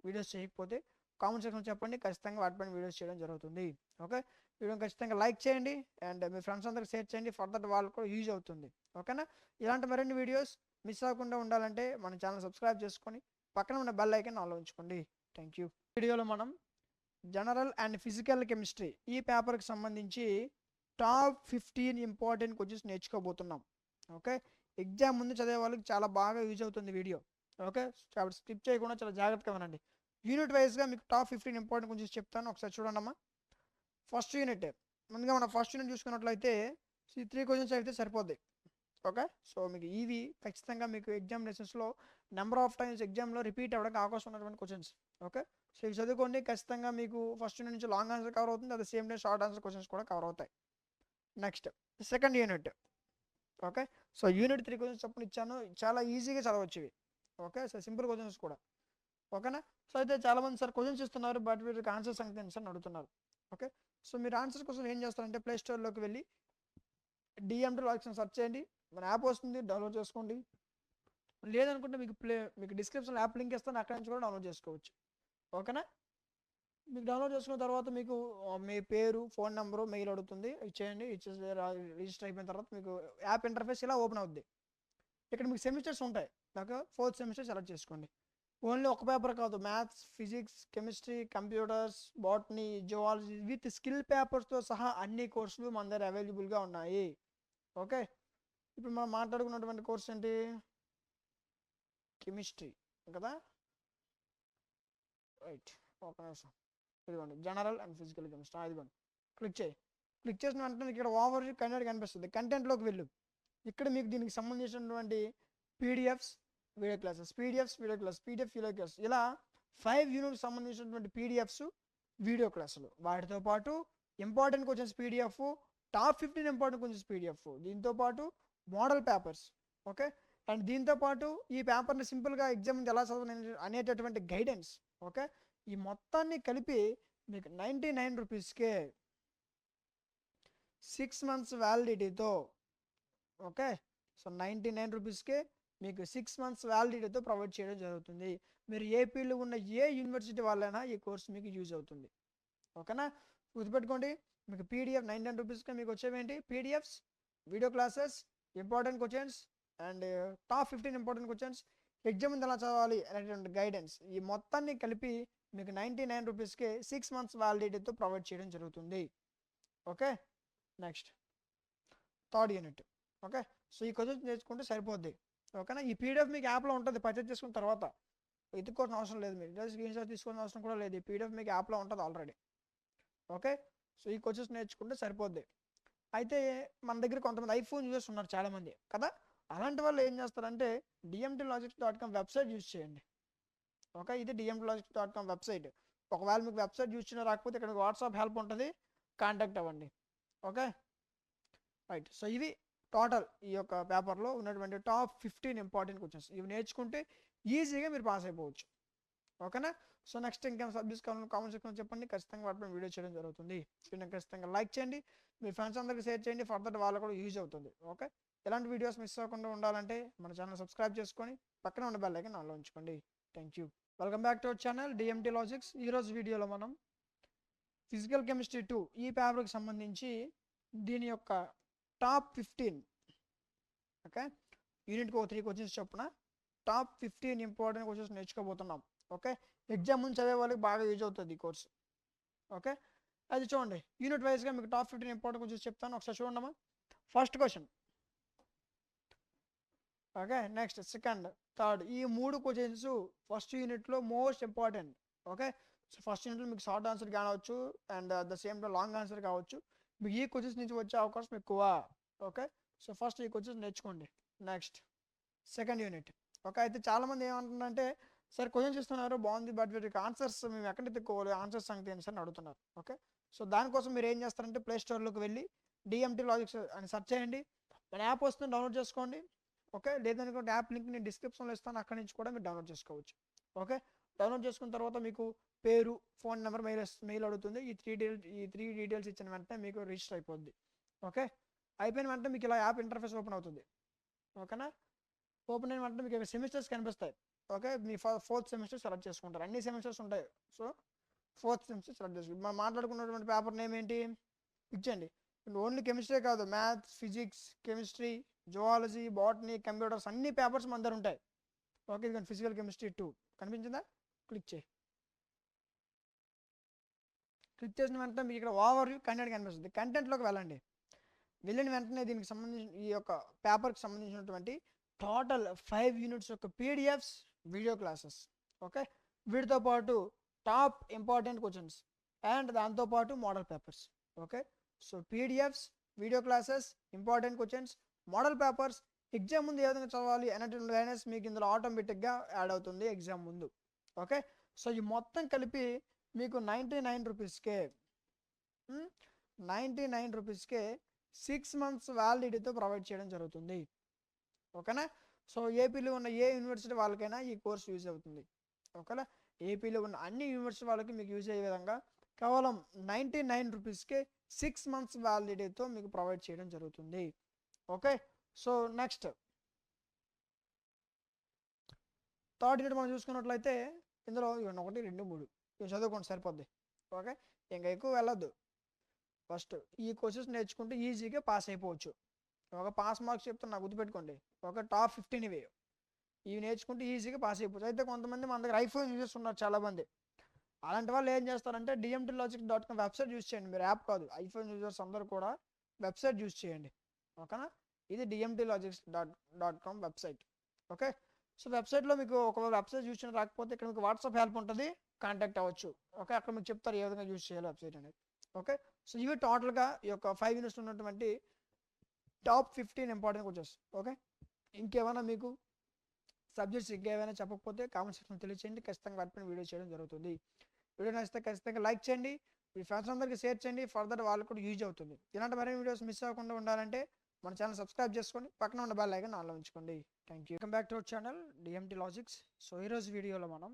వీడియోస్ చేయకపోతే కామెంట్ సెక్షన్లో చెప్పండి, ఖచ్చితంగా వాటిపైన వీడియోస్ చేయడం జరుగుతుంది. ఓకే, వీడియోని ఖచ్చితంగా లైక్ చేయండి అండ్ మీ ఫ్రెండ్స్ అందరికి షేర్ చేయండి, ఫర్దర్ వాళ్ళకు కూడా యూజ్ అవుతుంది. ఓకేనా, ఇలాంటి మరిన్ని వీడియోస్ మిస్ అవ్వకుండా ఉండాలంటే మన ఛానల్ సబ్స్క్రైబ్ చేసుకొని పక్కన ఉన్న బెల్ ఐకాన్ ఆన్లో ఉంచుకోండి. Thank you. వీడియోలో మనం జనరల్ అండ్ ఫిజికల్ కెమిస్ట్రీ ఈ పేపర్కి సంబంధించి టాప్ 15 ఇంపార్టెంట్ క్వశ్చన్స్ నేర్చుకోబోతున్నాం. ఓకే, ఎగ్జామ్ ముందు చదివే వాళ్ళకి చాలా బాగా యూజ్ అవుతుంది వీడియో. ఓకే, కాబట్టి స్కిప్ చేయకుండా చాలా జాగ్రత్తగా వినండి. యూనిట్ వైజ్గా మీకు టాప్ 15 ఇంపార్టెంట్ క్వశ్చన్స్ చెప్తాను, ఒకసారి చూడండి అమ్మా. ఫస్ట్ యూనిట్, ముందుగా మనం ఫస్ట్ యూనిట్ చూసుకున్నట్లయితే 3 క్వశ్చన్స్ అయితే సరిపోద్ది. ఓకే, సో మీకు ఇవి ఖచ్చితంగా మీకు ఎగ్జామినేషన్స్లో నెంబర్ ఆఫ్ టైమ్స్ ఎగ్జామ్లో రిపీట్ అవ్వడానికి అవకాశం ఉన్నటువంటి క్వశ్చన్స్. ఓకే, సో ఇవి చదువుకోండి, ఖచ్చితంగా మీకు ఫస్ట్ యూనిట్ నుంచి లాంగ్ ఆన్సర్ కవర్ అవుతుంది, at the same time short answer questions కూడా కవర్ అవుతాయి. Next second unit. Okay, so unit 3 questions చొప్పున ఇచ్చాను, చాలా ఈజీగా చదవచ్చు ఇవి. ఓకే, సో సింపుల్ క్వశ్చన్స్ కూడా. ఓకేనా, సో అయితే చాలామంది సార్ క్వశ్చన్స్ ఇస్తున్నారు బట్ వీటికి ఆన్సర్ సంగతి ఏంటి సార్ అని అడుగుతున్నారు. ఓకే, సో మీరు ఆన్సర్ కోసం ఏం చేస్తారంటే ప్లే స్టోర్లోకి వెళ్ళి డిఎంటీ లాజిక్స్ సెర్చ్ చేయండి, మన యాప్ వస్తుంది, డౌన్లోడ్ చేసుకోండి. లేదనుకుంటే మీకు డిస్క్రిప్షన్లో యాప్ లింక్ ఇస్తాను, అక్కడి నుంచి కూడా డౌన్లోడ్ చేసుకోవచ్చు. ఓకేనా, మీకు డౌన్లోడ్ చేసుకున్న తర్వాత మీకు మీ పేరు, ఫోన్ నెంబరు, మెయిల్ అడుగుతుంది, ఇచ్చేయండి. ఇచ్చేసి రిజిస్టర్ అయిపోయిన తర్వాత మీకు యాప్ ఇంటర్ఫేస్ ఇలా ఓపెన్ అవుద్ది. ఇక్కడ మీకు సెమిస్టర్స్ ఉంటాయి, నాకు 4th సెమిస్టర్ సెలెక్ట్ చేసుకోండి. ఓన్లీ ఒక పేపర్ కాదు, maths, physics, chemistry, computers, botany, zoology with skill పేపర్స్తో సహా అన్ని కోర్సులు మన దగ్గర అవైలబుల్గా ఉన్నాయి. ఓకే, ఇప్పుడు మనం మాట్లాడుకున్నటువంటి కోర్స్ ఏంటి, కెమిస్ట్రీ కదా, రైట్. ఒక నిమిషం, ఇదిగోండి జనరల్ అండ్ ఫిజికల్ కెమిస్ట్రీ, ఇదిగోండి క్లిక్ చేయి. క్లిక్ చేసిన వెంటనే ఇక్కడ ఓవర్ కంటెంట్ కనిపిస్తుంది, కంటెంట్లోకి వెళ్ళు. ఇక్కడ మీకు దీనికి సంబంధించినటువంటి PDFs, video classes, PDF video class, ఇలా 5 యూనిట్స్ సంబంధించినటువంటి పీడిఎఫ్స్, వీడియో క్లాసులు, వాటితో పాటు important questions PDF, top 15 important questions PDF, దీంతో పాటు మోడల్ పేపర్స్. ఓకే, అండ్ దీంతో పాటు ఈ పేపర్ని సింపుల్గా ఎగ్జామ్ ఎలా చదవాలి అనేటటువంటి గైడెన్స్. ఓకే, ఈ మొత్తాన్ని కలిపి మీకు 99 రూపీస్కే 6 months వ్యాలిడిటీతో. ఓకే, సో 99 రూపీస్కే మీకు 6 months వ్యాలిడిటీతో ప్రొవైడ్ చేయడం జరుగుతుంది. మీరు ఏపీలో ఉన్న ఏ యూనివర్సిటీ వాళ్ళైనా ఈ కోర్స్ మీకు యూజ్ అవుతుంది. ఓకేనా, గుర్తుపెట్టుకోండి, మీకు పీడిఎఫ్ 99 రూపీస్కే మీకు వచ్చేవేంటి, PDFs, video classes, important questions and top 15 important questions, exam ఎలా చదవాలి అనేటువంటి గైడెన్స్, ఈ మొత్తాన్ని కలిపి మీకు 99 రూపీస్కే 6 months వ్యాలిడిటీతో ప్రొవైడ్ చేయడం జరుగుతుంది. Okay, next third unit. Okay, so ఈ క్వశ్చన్స్ నేర్చుకుంటే సరిపోద్ది. ఓకేనా, ఈ పీడిఎఫ్ మీకు యాప్లో ఉంటుంది, పర్చేజ్ చేసుకున్న తర్వాత ఎత్తుకోవాల్సిన అవసరం లేదు, మీరు జస్ట్ స్క్రీన్ షాట్ తీసుకోవాల్సిన అవసరం కూడా లేదు, ఈ పీడిఎఫ్ మీకు యాప్లో ఉంటుంది ఆల్రెడీ. ఓకే, సో ఈ క్వశ్చన్స్ నేర్చుకుంటే సరిపోద్ది. అయితే మన దగ్గర కొంతమంది ఐఫోన్ యూజర్స్ ఉన్నారు చాలామంది కదా, అలాంటి వాళ్ళు ఏం చేస్తారంటే dmtlogics.com వెబ్సైట్ యూజ్ చేయండి. ఓకే, ఇది dmtlogics.com వెబ్సైట్. ఒకవేళ మీకు వెబ్సైట్ యూజ్ చేయడం రాకపోతే ఇక్కడ వాట్సాప్ హెల్ప్ ఉంటుంది, కాంటాక్ట్ అవ్వండి. Okay, right. సో ఇవి టోటల్ ఈ యొక్క పేపర్లో ఉన్నటువంటి టాప్ 15 ఇంపార్టెంట్ క్వశ్చన్స్. ఇవి నేర్చుకుంటే ఈజీగా మీరు పాస్ అయిపోవచ్చు. ఓకేనా, సో నెక్స్ట్ ఇంకేం సబ్జెక్ట్స్ కావాలని కామెంట్ సెక్షన్లో చెప్పండి, ఖచ్చితంగా వాటిపై వీడియో చేయడం జరుగుతుంది. వీడియోని ఖచ్చితంగా లైక్ చేయండి, మీ ఫ్రెండ్స్ అందరికీ షేర్ చేయండి, ఫర్దర్ వాళ్ళకు కూడా యూజ్ అవుతుంది. ఓకే, ఇలాంటి వీడియోస్ మిస్ అవ్వకుండా ఉండాలంటే మన ఛానల్ సబ్స్క్రైబ్ చేసుకొని పక్కన ఉన్న బెల్ ఐకాన్ ఆన్లో ఉంచుకోండి. Thank you. Welcome back to our channel DMT logics. ఈరోజు వీడియోలో మనం ఫిజికల్ కెమిస్ట్రీ 2 ఈ పేపర్కి సంబంధించి దీని యొక్క టాప్ 15, ఓకే, యూనిట్కి ఒక 3 క్వశ్చన్స్ చొప్పున టాప్ 15 ఇంపార్టెంట్ క్వశ్చన్స్ నేర్చుకోబోతున్నాం. ఓకే, ఎగ్జామ్ ముందు చదివే వాళ్ళకి బాగా యూజ్ అవుతుంది ఈ కోర్సు. ఓకే, అది చూడండి, యూనిట్ వైజ్గా మీకు టాప్ 15 ఇంపార్టెంట్ క్వశ్చన్స్ చెప్తాను, ఒకసారి చూడమ్మా. First question. Okay, next second, third, ఈ 3 క్వశ్చన్స్ ఫస్ట్ యూనిట్లో most important. Okay, so first యూనిట్లో మీకు షార్ట్ ఆన్సర్ కావచ్చు and at the same time long answer కావచ్చు, మీకు ఈ క్వశ్చన్స్ నుంచి వచ్చే అవకాశం ఎక్కువ. ఓకే, సో ఫస్ట్ ఈ క్వశ్చన్స్ నేర్చుకోండి. Next second unit. ఓకే, అయితే చాలామంది ఏమంటున్నారంటే సార్ క్వశ్చన్స్ ఇస్తున్నారు బాగుంది బట్ వీటికి ఆన్సర్స్ మేము ఎక్కడ ఎత్తుకోవాలి, ఆన్సర్స్ సంగతి ఏంటి సార్ అని అడుగుతున్నారు. ఓకే, సో దానికోసం మీరు ఏం చేస్తారంటే ప్లే స్టోర్లోకి వెళ్ళి డిఎంటీ లాజిక్స్ అని సెర్చ్ చేయండి, మన యాప్ వస్తుంది, డౌన్లోడ్ చేసుకోండి. ఓకే, లేదనుకుంటే యాప్ లింక్ నేను డిస్క్రిప్షన్లో ఇస్తాను, అక్కడి నుంచి కూడా మీరు డౌన్లోడ్ చేసుకోవచ్చు. ఓకే, డౌన్లోడ్ చేసుకున్న తర్వాత మీకు పేరు, ఫోన్ నెంబర్, మెయిల్ అడుగుతుంది. ఈ త్రీ డీటెయిల్స్ ఇచ్చిన వెంటనే మీకు రిజిస్టర్ అయిపోద్ది. ఓకే, అయిపోయిన వెంటనే మీకు ఇలా యాప్ ఇంటర్ఫేస్ ఓపెన్ అవుతుంది. ఓకేనా, ఓపెన్ అయిన వెంటనే మీకు సెమిస్టర్స్ కనిపిస్తాయి. ఓకే, మీ ఫోర్త్ సెమిస్టర్ సెలెక్ట్ చేసుకుంటారు. అన్ని సెమిస్టర్స్ ఉంటాయి. సో ఫోర్త్ సెమిస్టర్ సెలెక్ట్ చేసుకుంటారు. మనం మాట్లాడుకున్నటువంటి పేపర్ నేమ్ ఏంటి ఇచ్చండి. ఓన్లీ కెమిస్ట్రీ కాదు, maths, physics, chemistry, zoology, botany, computers అన్ని పేపర్స్ మన దగ్గర ఉంటాయి. ఓకే, ఇది ఫిజికల్ కెమిస్ట్రీ 2 కనిపించిందా? క్లిక్ చేయి. క్లిక్ చేసిన వెంటనే మీకు ఇక్కడ ఓవర్ వ్యూ కంటెంట్ కనిపిస్తుంది. కంటెంట్లోకి వెళ్ళండి. వెళ్ళిన వెంటనే దీనికి సంబంధించిన ఈ యొక్క పేపర్కి సంబంధించినటువంటి టోటల్ 5 యూనిట్స్ యొక్క పీడిఎఫ్స్, వీడియో క్లాసెస్. ఓకే, వీటితో పాటు టాప్ ఇంపార్టెంట్ క్వశ్చన్స్ అండ్ దాంతోపాటు model papers. Okay, so PDFs, video classes, important questions, model papers, exam ముందు ఏ విధంగా చదవాలి అనేటువంటి గైడెన్స్ మీకు ఇందులో ఆటోమేటిక్గా యాడ్ అవుతుంది ఎగ్జామ్ ముందు. ఓకే, సో ఈ మొత్తం కలిపి మీకు 99 రూపీస్కే 99 రూపీస్కే 6 మంత్స్ వ్యాలిడిటీతో ప్రొవైడ్ చేయడం జరుగుతుంది. ఓకేనా, సో ఏపీలో ఉన్న ఏ యూనివర్సిటీ వాళ్ళకైనా ఈ కోర్స్ యూజ్ అవుతుంది. ఓకేనా, ఏపీలో ఉన్న అన్ని యూనివర్సిటీ వాళ్ళకి మీకు యూజ్ అయ్యే విధంగా కేవలం 99 రూపీస్కే 6 మంత్స్ వ్యాలిడిటీతో మీకు ప్రొవైడ్ చేయడం జరుగుతుంది. Okay, so next third unit మనం చూసుకున్నట్లయితే ఇందులో 1, 2, 3 ఇవి చదువుకోండి సరిపోద్ది. ఓకే, ఇంకా ఎక్కువ వెళ్ళొద్దు. ఫస్ట్ ఈ కోర్సెస్ నేర్చుకుంటే ఈజీగా పాస్ అయిపోవచ్చు. ఒక పాస్ మార్క్స్ చెప్తున్నా గుర్తుపెట్టుకోండి. ఒక టాప్ 15 ఇవి నేర్చుకుంటే ఈజీగా పాస్ అయిపోవచ్చు. అయితే కొంతమంది మన దగ్గర ఐఫోన్ యూజర్స్ ఉన్నారు చాలామంది. అలాంటి వాళ్ళు ఏం చేస్తారంటే dmtlogic.com వెబ్సైట్ యూజ్ చేయండి. మీరు యాప్ కాదు, ఐఫోన్ యూజర్స్ అందరూ కూడా వెబ్సైట్ యూజ్ చేయండి. ఓకేనా, ఇది dmtlogic.com వెబ్సైట్. ఓకే, సో వెబ్సైట్లో మీకు ఒక వెబ్సైట్ యూజ్ చేయడం రాకపోతే ఇక్కడ మీకు వాట్సాప్ హెల్ప్ ఉంటుంది, కాంటాక్ట్ అవ్వచ్చు. ఓకే, అక్కడ మీకు చెప్తారు ఏ విధంగా యూజ్ చేయాలి వెబ్సైట్ అనేది. ఓకే, సో ఇవి టోటల్గా ఈ యొక్క 5 యూనిట్స్ ఉన్నటువంటి టాప్ 15 ఇంపార్టెంట్ క్వశ్చన్స్. ఓకే, ఇంకేమైనా మీకు సబ్జెక్ట్స్ ఇంకేమైనా చెప్పకపోతే కామెంట్ సెక్షన్లో తెలియచేయండి. ఖచ్చితంగా వాటిపైన వీడియో చేయడం జరుగుతుంది. వీడియో నచ్చితే ఖచ్చితంగా లైక్ చేయండి, మీ ఫ్రెండ్స్ అందరికీ షేర్ చేయండి. ఫర్దర్ వాళ్ళకి కూడా యూజ్ అవుతుంది. ఇలాంటి మరిన్ని వీడియోస్ మిస్ అవ్వకుండా ఉండాలంటే మన ఛానల్ సబ్స్క్రైబ్ చేసుకోండి, పక్కన ఉన్న బెల్ ఐకాన్ ఆన్లో ఉంచుకోండి. Thank you. Welcome back to our channel DMT logics. So ఈరోజు వీడియోలో మనం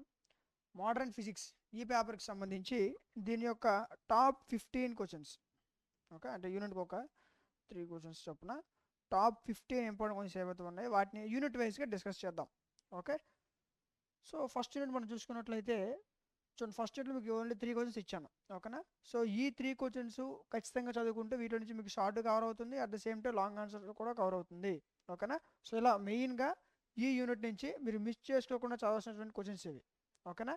మోడర్న్ ఫిజిక్స్ ఈ పేపర్కి సంబంధించి దీని యొక్క టాప్ 15 క్వశ్చన్స్. ఓకే, అంటే యూనిట్కి ఒక 3 క్వశ్చన్స్ చొప్పున టాప్ 15 ఇంపార్టెంట్ క్వశ్చన్స్ ఏవైతే ఉన్నాయో వాటిని యూనిట్ వైజ్గా డిస్కస్ చేద్దాం. ఓకే, సో ఫస్ట్ యూనిట్ మనం చూసుకున్నట్లయితే చూడండి, ఫస్ట్ యూనిట్లో మీకు ఓన్లీ 3 క్వశ్చన్స్ ఇచ్చాను. ఓకేనా, సో ఈ 3 క్వశ్చన్స్ ఖచ్చితంగా చదువుకుంటే వీటి నుంచి మీకు షార్ట్ కవర్ అవుతుంది, at the same time long answer కూడా కవర్ అవుతుంది. ఓకేనా, సో ఇలా మెయిన్గా ఈ యూనిట్ నుంచి మీరు మిస్ చేసుకోకుండా చదవాల్సినటువంటి క్వశ్చన్స్ ఇవి. ఓకేనా,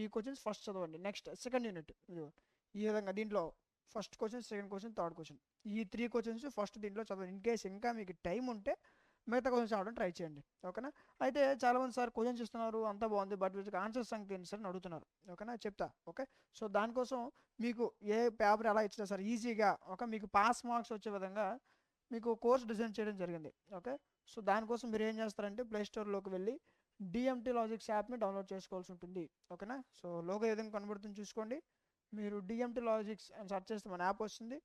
ఈ క్వశ్చన్స్ ఫస్ట్ చదవండి. నెక్స్ట్ సెకండ్ యూనిట్ ఈ విధంగా దీంట్లో first question, second question, third question ఈ 3 క్వశ్చన్స్ ఫస్ట్ దీంట్లో చదవండి. ఇన్ కేస్ ఇంకా మీకు టైం ఉంటే మిగతా క్వశ్చన్స్ చదవడం ట్రై చేయండి. ఓకేనా, అయితే చాలామంది సార్ క్వశ్చన్స్ ఇస్తున్నారు అంతా బాగుంది, బట్ వీటికి ఆన్సర్స్ సంగతి ఏంటి సార్ అని అడుగుతున్నారు. ఓకేనా, చెప్తా. ఓకే, సో దానికోసం మీకు ఏ పేపర్ ఎలా ఇచ్చినా సార్ ఈజీగా మీకు పాస్ మార్క్స్ వచ్చే విధంగా మీకు కోర్స్ డిజైన్ చేయడం జరిగింది. ఓకే, సో దానికోసం మీరు ఏం చేస్తారంటే ప్లేస్టోర్లోకి వెళ్ళి డిఎంటీ లాజిక్స్ యాప్ని డౌన్లోడ్ చేసుకోవాల్సి ఉంటుంది. ఓకేనా, సో లోగో ఏ విధంగా కనబడుతుంది చూసుకోండి. మీరు డిఎంటీ లాజిక్స్ అని సెర్చ్ చేస్తే మన యాప్ వస్తుంది,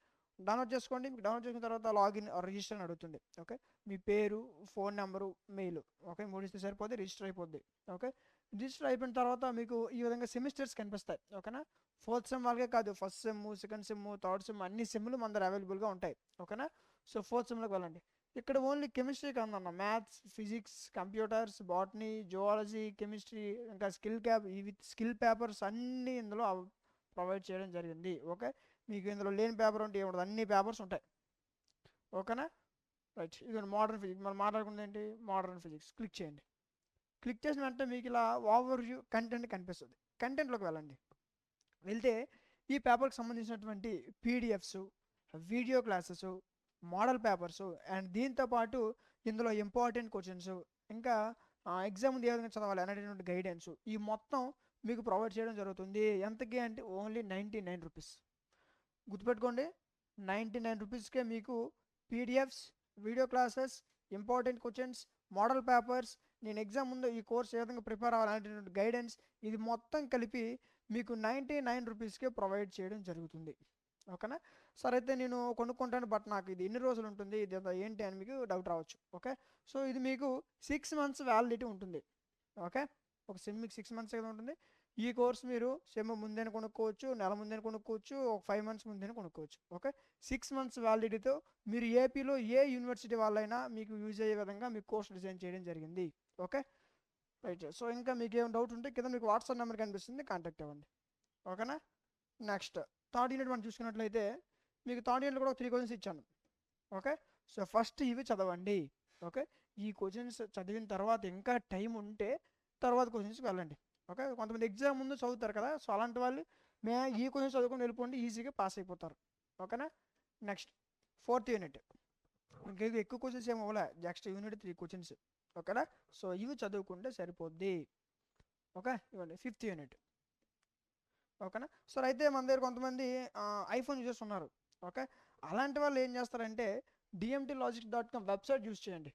డౌన్లోడ్ చేసుకోండి. మీకు డౌన్లోడ్ చేసిన తర్వాత లాగిన్ రిజిస్టర్ అని అడుగుతుంది. ఓకే, మీ పేరు, ఫోన్ నెంబరు, మెయిల్. ఓకే, 3 ఇస్తే సరిపోతే రిజిస్టర్ అయిపోద్ది. ఓకే, రిజిస్టర్ అయిపోయిన తర్వాత మీకు ఈ విధంగా సెమిస్టర్స్ కనిపిస్తాయి. ఓకేనా, 4th సెమ్ వాళ్ళకే కాదు, first sem, second sem, third sem అన్ని సెమ్లు మన దగ్గర అవైలబుల్గా ఉంటాయి. ఓకేనా, సో 4th సెమ్లోకి వెళ్ళండి. ఇక్కడ ఓన్లీ కెమిస్ట్రీ కాదన్న, maths, physics, computers, botany, zoology, chemistry, ఇంకా స్కిల్ పేపర్స్ అన్నీ ఇందులో ప్రొవైడ్ చేయడం జరిగింది. ఓకే, మీకు ఇందులో లేని పేపర్ ఉంటే ఏముండదు, అన్ని పేపర్స్ ఉంటాయి. ఓకేనా, రైట్. ఇది మోడర్న్ ఫిజిక్స్ మనం మాట్లాడుకుంది ఏంటి, మోడర్న్ ఫిజిక్స్. క్లిక్ చేయండి. క్లిక్ చేసిన వెంటనే మీకు ఇలా ఓవర్ వ్యూ కంటెంట్ కనిపిస్తుంది. కంటెంట్లోకి వెళ్ళండి. వెళ్తే ఈ పేపర్కి సంబంధించినటువంటి PDFs, video classes, model papers and దీంతోపాటు ఇందులో ఇంపార్టెంట్ క్వశ్చన్స్, ఇంకా ఎగ్జామ్ ముందు ఏ విధంగా చదవాలి అనేటువంటి గైడెన్స్ ఈ మొత్తం మీకు ప్రొవైడ్ చేయడం జరుగుతుంది. ఎంతకి అంటే ఓన్లీ 99 రూపీస్. గుర్తుపెట్టుకోండి, 99 రూపీస్కే మీకు PDFs, video classes, important questions, model papers, నేను ఎగ్జామ్ ముందు ఈ కోర్స్ ఏ విధంగా ప్రిపేర్ అవ్వాలనేటువంటి గైడెన్స్ ఇది మొత్తం కలిపి మీకు 99 రూపీస్కే ప్రొవైడ్ చేయడం జరుగుతుంది. ఓకేనా, సరే అయితే నేను కొనుక్కుంటాను, బట్ నాకు ఇది ఎన్ని రోజులు ఉంటుంది, ఇది ఏంటి అని మీకు డౌట్ రావచ్చు. ఓకే, సో ఇది మీకు 6 మంత్స్ వ్యాలిడిటీ ఉంటుంది. ఓకే, ఒక సిమ్ మీకు 6 మంత్స్ ఏదో ఉంటుంది. ఈ కోర్స్ మీరు సెమ్ ముందే కొనుక్కోవచ్చు, నెల ముందే కొనుక్కోవచ్చు, ఒక 5 మంత్స్ ముందే కొనుక్కోవచ్చు. ఓకే, 6 మంత్స్ వ్యాలిడిటీతో మీరు ఏపీలో ఏ యూనివర్సిటీ వాళ్ళైనా మీకు యూజ్ అయ్యే విధంగా మీకు కోర్స్ డిజైన్ చేయడం జరిగింది. Okay right. సో ఇంకా మీకు ఏమైనా డౌట్ ఉంటే కింద మీకు వాట్సాప్ నెంబర్ కనిపిస్తుంది, కాంటాక్ట్ అవ్వండి. ఓకేనా. నెక్స్ట్ థర్డ్ యూనిట్ మనం చూసుకున్నట్లయితే మీకు థర్డ్ యూనిట్లో కూడా 3 క్వశ్చన్స్ ఇచ్చాను. ఓకే, సో ఫస్ట్ ఇవి చదవండి. ఓకే, ఈ క్వశ్చన్స్ చదివిన తర్వాత ఇంకా టైం ఉంటే తర్వాత క్వశ్చన్స్కి వెళ్ళండి. ఓకే, కొంతమంది ఎగ్జామ్ ముందు చదువుతారు కదా, సో అలాంటి వాళ్ళు ఈ క్వశ్చన్స్ చదువుకొని వెళ్ళిపోండి, ఈజీగా పాస్ అయిపోతారు. ఓకేనా. నెక్స్ట్ ఫోర్త్ యూనిట్ ఇంకా ఎక్కువ క్వశ్చన్స్ ఏమి అవ్వలే, జస్ట్ యూనిట్ 3 క్వశ్చన్స్. ఓకేనా, సో ఇవి చదువుకుంటే సరిపోద్ది. ఓకే, ఇవ్వండి ఫిఫ్త్ యూనిట్. ఓకేనా. సో అయితే మన దగ్గర కొంతమంది ఐఫోన్ యూజర్స్ ఉన్నారు. ఓకే, అలాంటి వాళ్ళు ఏం చేస్తారంటే dmtlogics.com వెబ్సైట్ యూజ్ చేయండి.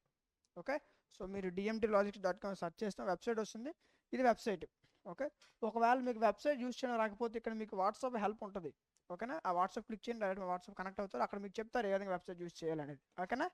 ఓకే, సో మీరు dmtlogics.com సెర్చ్ చేస్తే వెబ్సైట్ వస్తుంది, ఇది వెబ్సైట్. ఓకే, ఒకవేళ మీకు వెబ్సైట్ యూజ్ చేయడం రాకపోతే ఇక్కడ మీకు వాట్సాప్ హెల్ప్ ఉంటుంది. ఓకేనా, ఆ వాట్సాప్ క్లిక్ చేయండి, డైరెక్ట్ వాట్సాప్ కనెక్ట్ అవుతారు, అక్కడ మీకు చెప్తారు ఏ విధంగా వెబ్సైట్ యూజ్ చేయాలనేది. ఓకేనా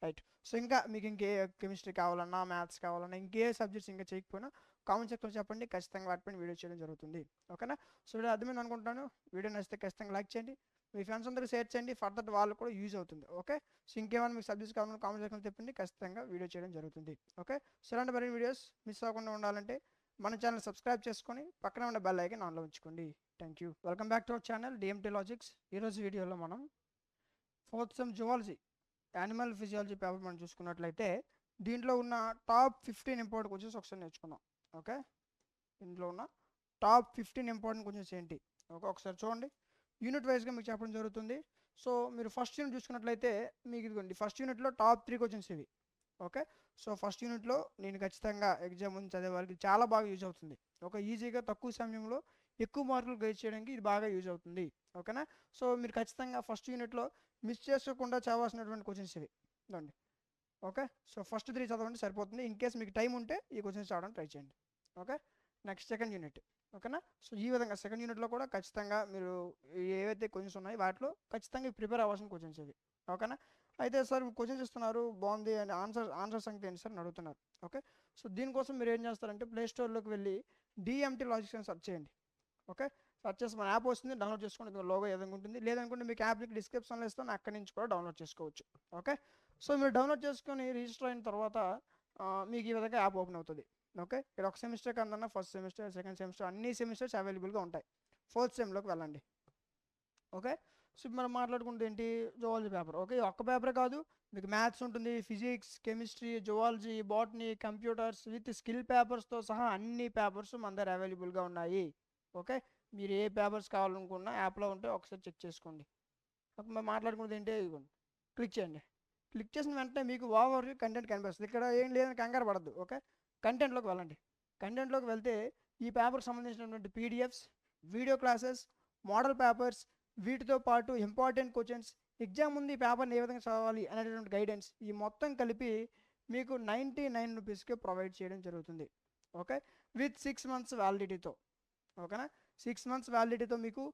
రైట్. సో ఇంకా మీకు ఇంకే కెమిస్ట్రీ కావాలన్నా, మ్యాథ్స్ కావాలన్నా, ఇంకే సబ్జెక్ట్స్ ఇంకా చేయకపోయినా కామెంట్ సెక్షన్లో చెప్పండి, ఖచ్చితంగా వాటిపైన వీడియో చేయడం జరుగుతుంది. ఓకేనా. సో వీడియో అర్థమైంది అనుకుంటాను. వీడియో నచ్చితే ఖచ్చితంగా లైక్ చేయండి, మీ ఫ్రెండ్స్ అందరికీ షేర్ చేయండి, ఫర్దర్ వాళ్ళు కూడా యూజ్ అవుతుంది. ఓకే, సో ఇంకేమైనా మీకు సబ్జెక్ట్స్ కావాలని కామెంట్ సెక్షన్లో చెప్పండి, ఖచ్చితంగా వీడియో చేయడం జరుగుతుంది. ఓకే, సో ఇలాంటి మరిన్ని వీడియోస్ మిస్ అవ్వకుండా ఉండాలంటే మన ఛానల్ సబ్స్క్రైబ్ చేసుకొని పక్కన ఉన్న బెల్ ఐకాన్ ఆన్లో ఉంచుకోండి. Thank you. Welcome back to our channel DMT logics. ఈరోజు వీడియోలో మనం 4th sem zoology animal physiology paper మనం చూసుకున్నట్లయితే దీంట్లో ఉన్న టాప్ 15 ఇంపార్టెంట్ క్వశ్చన్స్ ఒకసారి నేర్చుకుందాం. ఓకే, దీంట్లో ఉన్న టాప్ 15 ఇంపార్టెంట్ క్వశ్చన్స్ ఏంటి ఓకే ఒకసారి చూడండి. యూనిట్ వైజ్గా మీకు చెప్పడం జరుగుతుంది. సో మీరు ఫస్ట్ యూనిట్ చూసుకున్నట్లయితే మీకు ఇదిగోండి, ఫస్ట్ యూనిట్లో టాప్ 3 క్వశ్చన్స్ ఇవి. ఓకే, సో ఫస్ట్ యూనిట్లో నేను ఖచ్చితంగా ఎగ్జామ్ ముందు చదివే వాళ్ళకి చాలా బాగా యూజ్ అవుతుంది. ఒక ఈజీగా తక్కువ సమయంలో ఎక్కువ మార్కులు గెయిన్ చేయడానికి ఇది బాగా యూజ్ అవుతుంది. ఓకేనా. సో మీరు ఖచ్చితంగా ఫస్ట్ యూనిట్లో మిస్ చేసుకోకుండా చదవాల్సినటువంటి క్వశ్చన్స్ ఇవి ఇదండి. ఓకే, సో ఫస్ట్ 3 చదవండి సరిపోతుంది. ఇన్ కేస్ మీకు టైం ఉంటే ఈ క్వశ్చన్స్ చదవడానికి ట్రై చేయండి. Okay, next second unit. ఓకేనా, సో ఈ విధంగా సెకండ్ యూనిట్లో కూడా ఖచ్చితంగా మీరు ఏవైతే క్వశ్చన్స్ ఉన్నాయో వాటిలో ఖచ్చితంగా ప్రిపేర్ అవ్వాల్సిన క్వశ్చన్స్ ఇవి. ఓకేనా. అయితే సార్ క్వశ్చన్స్ ఇస్తున్నారు బాగుంది అని ఆన్సర్ సంగతి ఏంటి సార్ అని అడుగుతున్నారు. ఓకే, సో దీనికోసం మీరు ఏం చేస్తారంటే ప్లే స్టోర్లోకి వెళ్ళి డిఎంటీ లాజిక్స్ అని సెర్చ్ చేయండి. ఓకే, సెర్చ్ చేసి మన యాప్ వస్తుంది, డౌన్లోడ్ చేసుకోండి, లోగో ఏదైనా ఉంటుంది. లేదనుకుంటే మీకు యాప్ లింక్ డిస్క్రిప్షన్లో ఇస్తాను, అక్కడి నుంచి కూడా డౌన్లోడ్ చేసుకోవచ్చు. ఓకే, సో మీరు డౌన్లోడ్ చేసుకొని రిజిస్టర్ అయిన తర్వాత మీకు ఈ విధంగా యాప్ ఓపెన్ అవుతుంది. ఓకే, ఇక్కడ ఒక సెమిస్టర్ కన్నా ఫస్ట్ సెమిస్టర్, సెకండ్ సెమిస్టర్ అన్ని సెమిస్టర్స్ అవైలబుల్గా ఉంటాయి. 4th సెమ్లోకి వెళ్ళండి. ఓకే, సో మనం మాట్లాడుకుంటే ఏంటి, జువాలజీ పేపర్. ఓకే, ఒక్క పేపరే కాదు, మీకు మ్యాథ్స్ ఉంటుంది, physics, chemistry, zoology, botany, computers with skill పేపర్స్తో సహా అన్ని పేపర్స్ మన దగ్గర అవైలబుల్గా ఉన్నాయి. ఓకే, మీరు ఏ పేపర్స్ కావాలనుకున్నా యాప్లో ఉంటే ఒకసారి చెక్ చేసుకోండి. మనం మాట్లాడుకున్నది ఏంటి, ఇదిగోండి క్లిక్ చేయండి. క్లిక్ చేసిన వెంటనే మీకు ఓవర్ కంటెంట్ కనిపిస్తుంది. ఇక్కడ ఏం లేదని కంగారు పడద్దు. ఓకే, కంటెంట్లోకి వెళ్ళండి. కంటెంట్లోకి వెళ్తే ఈ పేపర్కి సంబంధించినటువంటి PDFs, video classes, model papers, వీటితో పాటు ఇంపార్టెంట్ క్వశ్చన్స్, ఎగ్జామ్ ముందు ఈ పేపర్ని ఏ విధంగా చదవాలి అనేటువంటి గైడెన్స్, ఈ మొత్తం కలిపి మీకు 99 రూపీస్కి ప్రొవైడ్ చేయడం జరుగుతుంది. ఓకే, విత్ 6 మంత్స్ వ్యాలిడిటీతో. ఓకేనా, 6 మంత్స్ వ్యాలిడిటీతో మీకు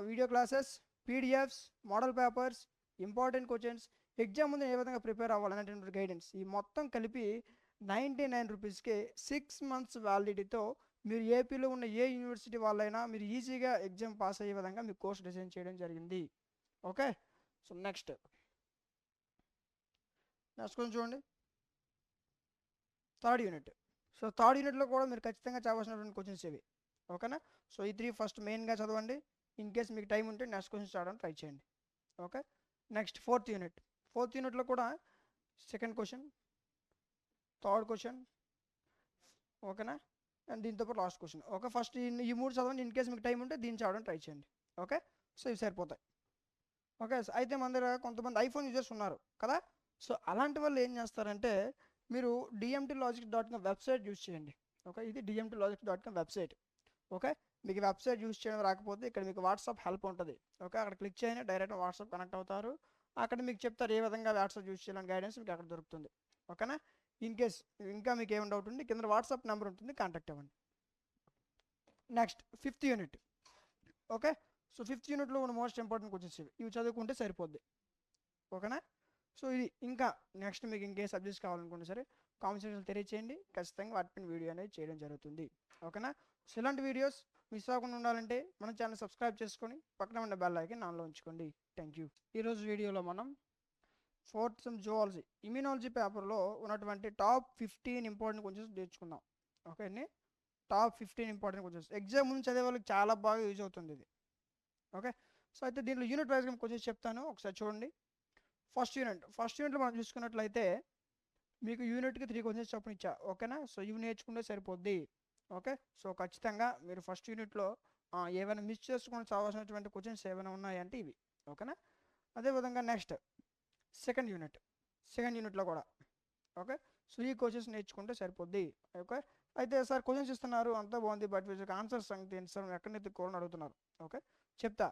video classes, PDFs, model papers, important questions, exam ముందు ఏ విధంగా ప్రిపేర్ అవ్వాలనేటువంటి గైడెన్స్, ఈ మొత్తం కలిపి 99 రూపీస్కే 6 మంత్స్ వ్యాలిడిటీతో మీరు ఏపీలో ఉన్న ఏ యూనివర్సిటీ వాళ్ళైనా మీరు ఈజీగా ఎగ్జామ్ పాస్ అయ్యే విధంగా మీకు కోర్స్ డిజైన్ చేయడం జరిగింది. ఓకే, సో నెక్స్ట్ కొంచెం చూడండి, థర్డ్ యూనిట్. సో థర్డ్ యూనిట్లో కూడా మీరు ఖచ్చితంగా చదవాల్సినటువంటి క్వశ్చన్స్ ఇవి. ఓకేనా, సో ఈ 3 ఫస్ట్ మెయిన్గా చదవండి. ఇన్ కేస్ మీకు టైం ఉంటే నెక్స్ట్ క్వశ్చన్స్ చదవడానికి ట్రై చేయండి. ఓకే, నెక్స్ట్ ఫోర్త్ యూనిట్లో కూడా సెకండ్ క్వశ్చన్, థర్డ్ క్వశ్చన్. ఓకేనా, అండ్ దీంతో పాటు లాస్ట్ క్వశ్చన్. ఓకే, ఫస్ట్ ఈ 3 చదవండి. ఇన్ కేస్ మీకు టైం ఉంటే దీన్ని చదవడానికి ట్రై చేయండి. ఓకే, సో ఇవి సరిపోతాయి. ఓకే, అయితే మన దగ్గర కొంతమంది ఐఫోన్ యూజర్స్ ఉన్నారు కదా, సో అలాంటి వాళ్ళు ఏం చేస్తారంటే మీరు dmtlogics.com వెబ్సైట్ యూజ్ చేయండి. ఓకే, ఇది dmtlogics.com వెబ్సైట్. ఓకే, మీకు వెబ్సైట్ యూజ్ చేయడం రాకపోతే ఇక్కడ మీకు వాట్సాప్ హెల్ప్ ఉంటుంది. ఓకే, అక్కడ క్లిక్ చేయండి, డైరెక్ట్ వాట్సాప్ కనెక్ట్ అవుతారు, అక్కడ మీకు చెప్తారు ఏ విధంగా వాట్సాప్ యూజ్ చేయాలని గైడెన్స్ మీకు అక్కడ దొరుకుతుంది. ఓకేనా, ఇన్ కేస్ ఇంకా మీకు ఏమైనా డౌట్ ఉంది కింద వాట్సాప్ నెంబర్ ఉంటుంది, కాంటాక్ట్ అవ్వండి. Next 5th unit. Okay, so 5th యూనిట్లో ఉన్న మోస్ట్ ఇంపార్టెంట్ క్వశ్చన్స్ ఇవి చదువుకుంటే సరిపోద్ది. ఓకేనా, సో ఇది ఇంకా నెక్స్ట్ మీకు ఇంకే సబ్జెక్ట్స్ కావాలనుకుంటే సరే కామెంట్ సెక్షన్లో తెలియచేయండి. ఖచ్చితంగా వాటిపైన వీడియో అనేది చేయడం జరుగుతుంది. ఓకేనా? సో ఇలాంటి వీడియోస్ మిస్ అవ్వకుండా ఉండాలంటే మన ఛానల్ సబ్స్క్రైబ్ చేసుకొని పక్కన ఉన్న బెల్ ఐకాన్ ఆన్లో ఉంచుకోండి. Thank you. ఈరోజు వీడియోలో మనం 4th సెమ్ జువాలజీ ఇమ్యూనాలజీ పేపర్లో ఉన్నటువంటి టాప్ 15 ఇంపార్టెంట్ క్వశ్చన్స్ నేర్చుకుందాం. ఓకే అండి, టాప్ 15 ఇంపార్టెంట్ క్వశ్చన్స్ ఎగ్జామ్ ముందు చదివే వాళ్ళకి చాలా బాగా యూజ్ అవుతుంది ఇది. ఓకే, సో అయితే దీంట్లో యూనిట్ వైజ్గా క్వశ్చన్స్ చెప్తాను, ఒకసారి చూడండి. ఫస్ట్ యూనిట్లో మనం చూసుకున్నట్లయితే మీకు యూనిట్కి 3 క్వశ్చన్స్ చొప్పున ఇచ్చా. ఓకేనా? సో ఇవి నేర్చుకుంటే సరిపోద్ది. ఓకే, సో ఖచ్చితంగా మీరు ఫస్ట్ యూనిట్లో ఏమైనా మిస్ చేసుకొని చావాల్సినటువంటి క్వశ్చన్స్ ఏమైనా ఉన్నాయంటే ఇవి. ఓకేనా? అదేవిధంగా నెక్స్ట్ సెకండ్ యూనిట్లో కూడా ఓకే, సో ఈ క్వశ్చన్స్ నేర్చుకుంటే సరిపోద్ది. ఓకే, అయితే సార్ క్వశ్చన్స్ ఇస్తున్నారు అంతా బాగుంది, బట్ వీళ్ళకి ఆన్సర్స్ సంగతి ఏంటి సార్, ఎక్కడ ఎత్తుకోవాలని అడుగుతున్నారు. ఓకే, చెప్తా.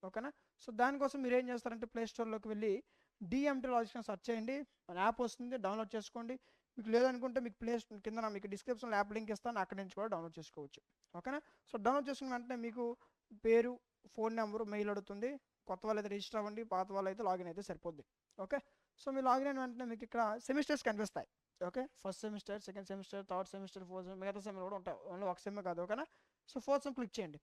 ఓకేనా? సో దానికోసం మీరు ఏం చేస్తారంటే ప్లే స్టోర్లోకి వెళ్ళి డిఎంటీ లాజిక్స్ అని సెర్చ్ చేయండి. మన యాప్ వస్తుంది, డౌన్లోడ్ చేసుకోండి. మీకు లేదనుకుంటే మీకు ప్లే కింద మీకు డిస్క్రిప్షన్లో యాప్ లింక్ ఇస్తాను, అక్కడి నుంచి కూడా డౌన్లోడ్ చేసుకోవచ్చు. ఓకేనా? సో డౌన్లోడ్ చేసుకున్న వెంటనే మీకు పేరు, ఫోన్ నెంబరు, మెయిల్ అడుగుతుంది. కొత్త వాళ్ళు అయితే రిజిస్టర్ అవ్వండి, పాత వాళ్ళు అయితే లాగిన్ అయితే సరిపోద్ది. ఓకే, సో మీరు లాగిన్ అయిన వెంటనే మీకు ఇక్కడ సెమిస్టర్స్ కనిపిస్తాయి. Okay, first semester, second semester, third semester, fourth semester, మిగతా సెమిస్టర్ కూడా ఉంటాయి, ఓన్లీ ఒక సెమ్ కాదు. ఓకేనా? సో ఫోర్త్ సెమ్ క్లిక్ చేయండి.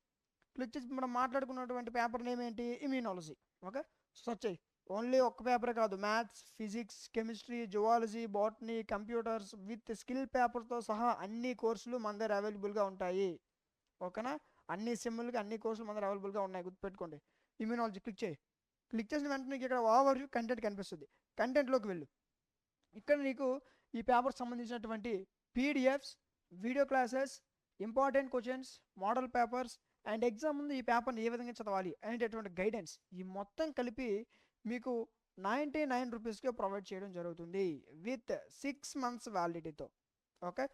క్లిక్ చేసి మనం మాట్లాడుకున్నటువంటి పేపర్ నేమ్ ఏంటి, ఇమ్యూనాలజీ. ఓకే, సో సెర్చ్ చేయి. ఓన్లీ ఒక్క పేపరే కాదు, maths, physics, chemistry, zoology, botany, computers with skill పేపర్తో సహా అన్ని కోర్సులు మన దగ్గర అవైలబుల్గా ఉంటాయి. ఓకేనా? అన్ని సెమ్ములకి అన్ని కోర్సులు మన దగ్గర అవైలబుల్గా ఉన్నాయి, గుర్తుపెట్టుకోండి. ఇమ్యూనాలజీ క్లిక్ చేయి. క్లిక్ చేసిన వెంటనే నీకు ఇక్కడ ఓవర్ వ్యూ కంటెంట్ కనిపిస్తుంది. కంటెంట్లోకి వెళ్ళు. ఇక్కడ నీకు ఈ పేపర్ సంబంధించినటువంటి PDFs, video classes, important questions, model papers and exam ముందు ఈ పేపర్ని ఏ విధంగా చదవాలి అనేటటువంటి గైడెన్స్ ఈ మొత్తం కలిపి మీకు 99 రూపీస్కే ప్రొవైడ్ చేయడం జరుగుతుంది విత్ 6 months వ్యాలిడిటీతో. ఓకే,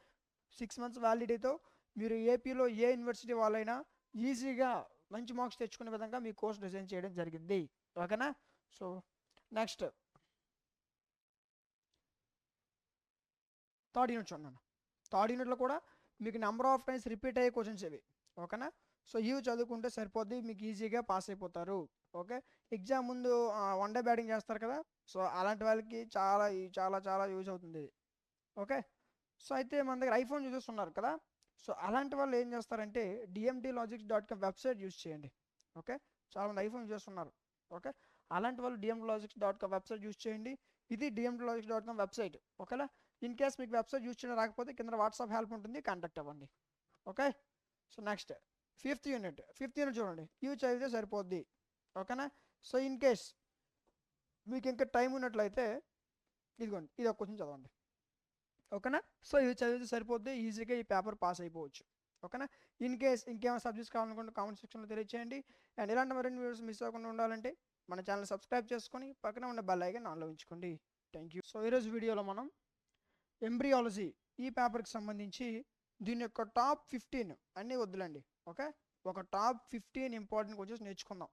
6 months వ్యాలిడిటీతో మీరు ఏపీలో ఏ యూనివర్సిటీ వాళ్ళైనా ఈజీగా మంచి మార్క్స్ తెచ్చుకునే విధంగా మీ కోర్స్ డిజైన్ చేయడం జరిగింది. ఓకేనా? సో నెక్స్ట్ థర్డ్ యూనిట్ చూడండి. థర్డ్ యూనిట్లో కూడా మీకు నెంబర్ ఆఫ్ టైమ్స్ రిపీట్ అయ్యే క్వశ్చన్స్ ఇవి. ఓకేనా? సో ఇవి చదువుకుంటే సరిపోద్ది, మీకు ఈజీగా పాస్ అయిపోతారు. ఓకే, ఎగ్జామ్ ముందు వన్ డే బ్యాటింగ్ చేస్తారు కదా, సో అలాంటి వాళ్ళకి చాలా చాలా చాలా యూజ్ అవుతుంది ఇది. ఓకే, సో అయితే మన దగ్గర ఐఫోన్ యూజర్స్ ఉన్నారు కదా, సో అలాంటి వాళ్ళు ఏం చేస్తారంటే dmtlogics.com వెబ్సైట్ యూజ్ చేయండి. ఓకే, చాలామంది ఐఫోన్ యూజర్స్ ఉన్నారు. ఓకే, అలాంటి వాళ్ళు dmtlogics.com వెబ్సైట్ యూజ్ చేయండి. ఇది dmtlogics.com వెబ్సైట్. ఓకేనా? ఇన్ కేస్ మీకు వెబ్సైట్ యూజ్ చేయడం రాకపోతే కింద వాట్సాప్ హెల్ప్ ఉంటుంది, కాంటాక్ట్ అవ్వండి. Okay, so next fifth unit చూడండి. ఇవి చదివితే సరిపోద్ది. ఓకేనా? సో ఇన్ కేస్ మీకు ఇంకా టైం ఉన్నట్లయితే ఇదిగోండి, ఇది ఒక క్వశ్చన్ చదవండి. ఓకేనా? సో ఇది చదివితే సరిపోద్ది, ఈజీగా ఈ పేపర్ పాస్ అయిపోవచ్చు. ఓకేనా? ఇన్ కేస్ ఇంకేమైనా సబ్జెక్ట్స్ కావాలనుకుంటే కామెంట్ సెక్షన్లో తెలియచేయండి. అండ్ ఇలాంటి మరిన్ని వీడియోస్ మిస్ అవ్వకుండా ఉండాలంటే మన ఛానల్ సబ్స్క్రైబ్ చేసుకొని పక్కన ఉన్న బెల్ ఐకాన్ ఆన్లో ఉంచుకోండి. Thank you. సో ఈరోజు వీడియోలో మనం ఎంబ్రియాలజీ ఈ పేపర్కి సంబంధించి దీని యొక్క టాప్ 15 అన్నీ వద్దులండి. ఓకే, ఒక టాప్ 15 ఇంపార్టెంట్ క్వశ్చన్స్ నేర్చుకుందాం.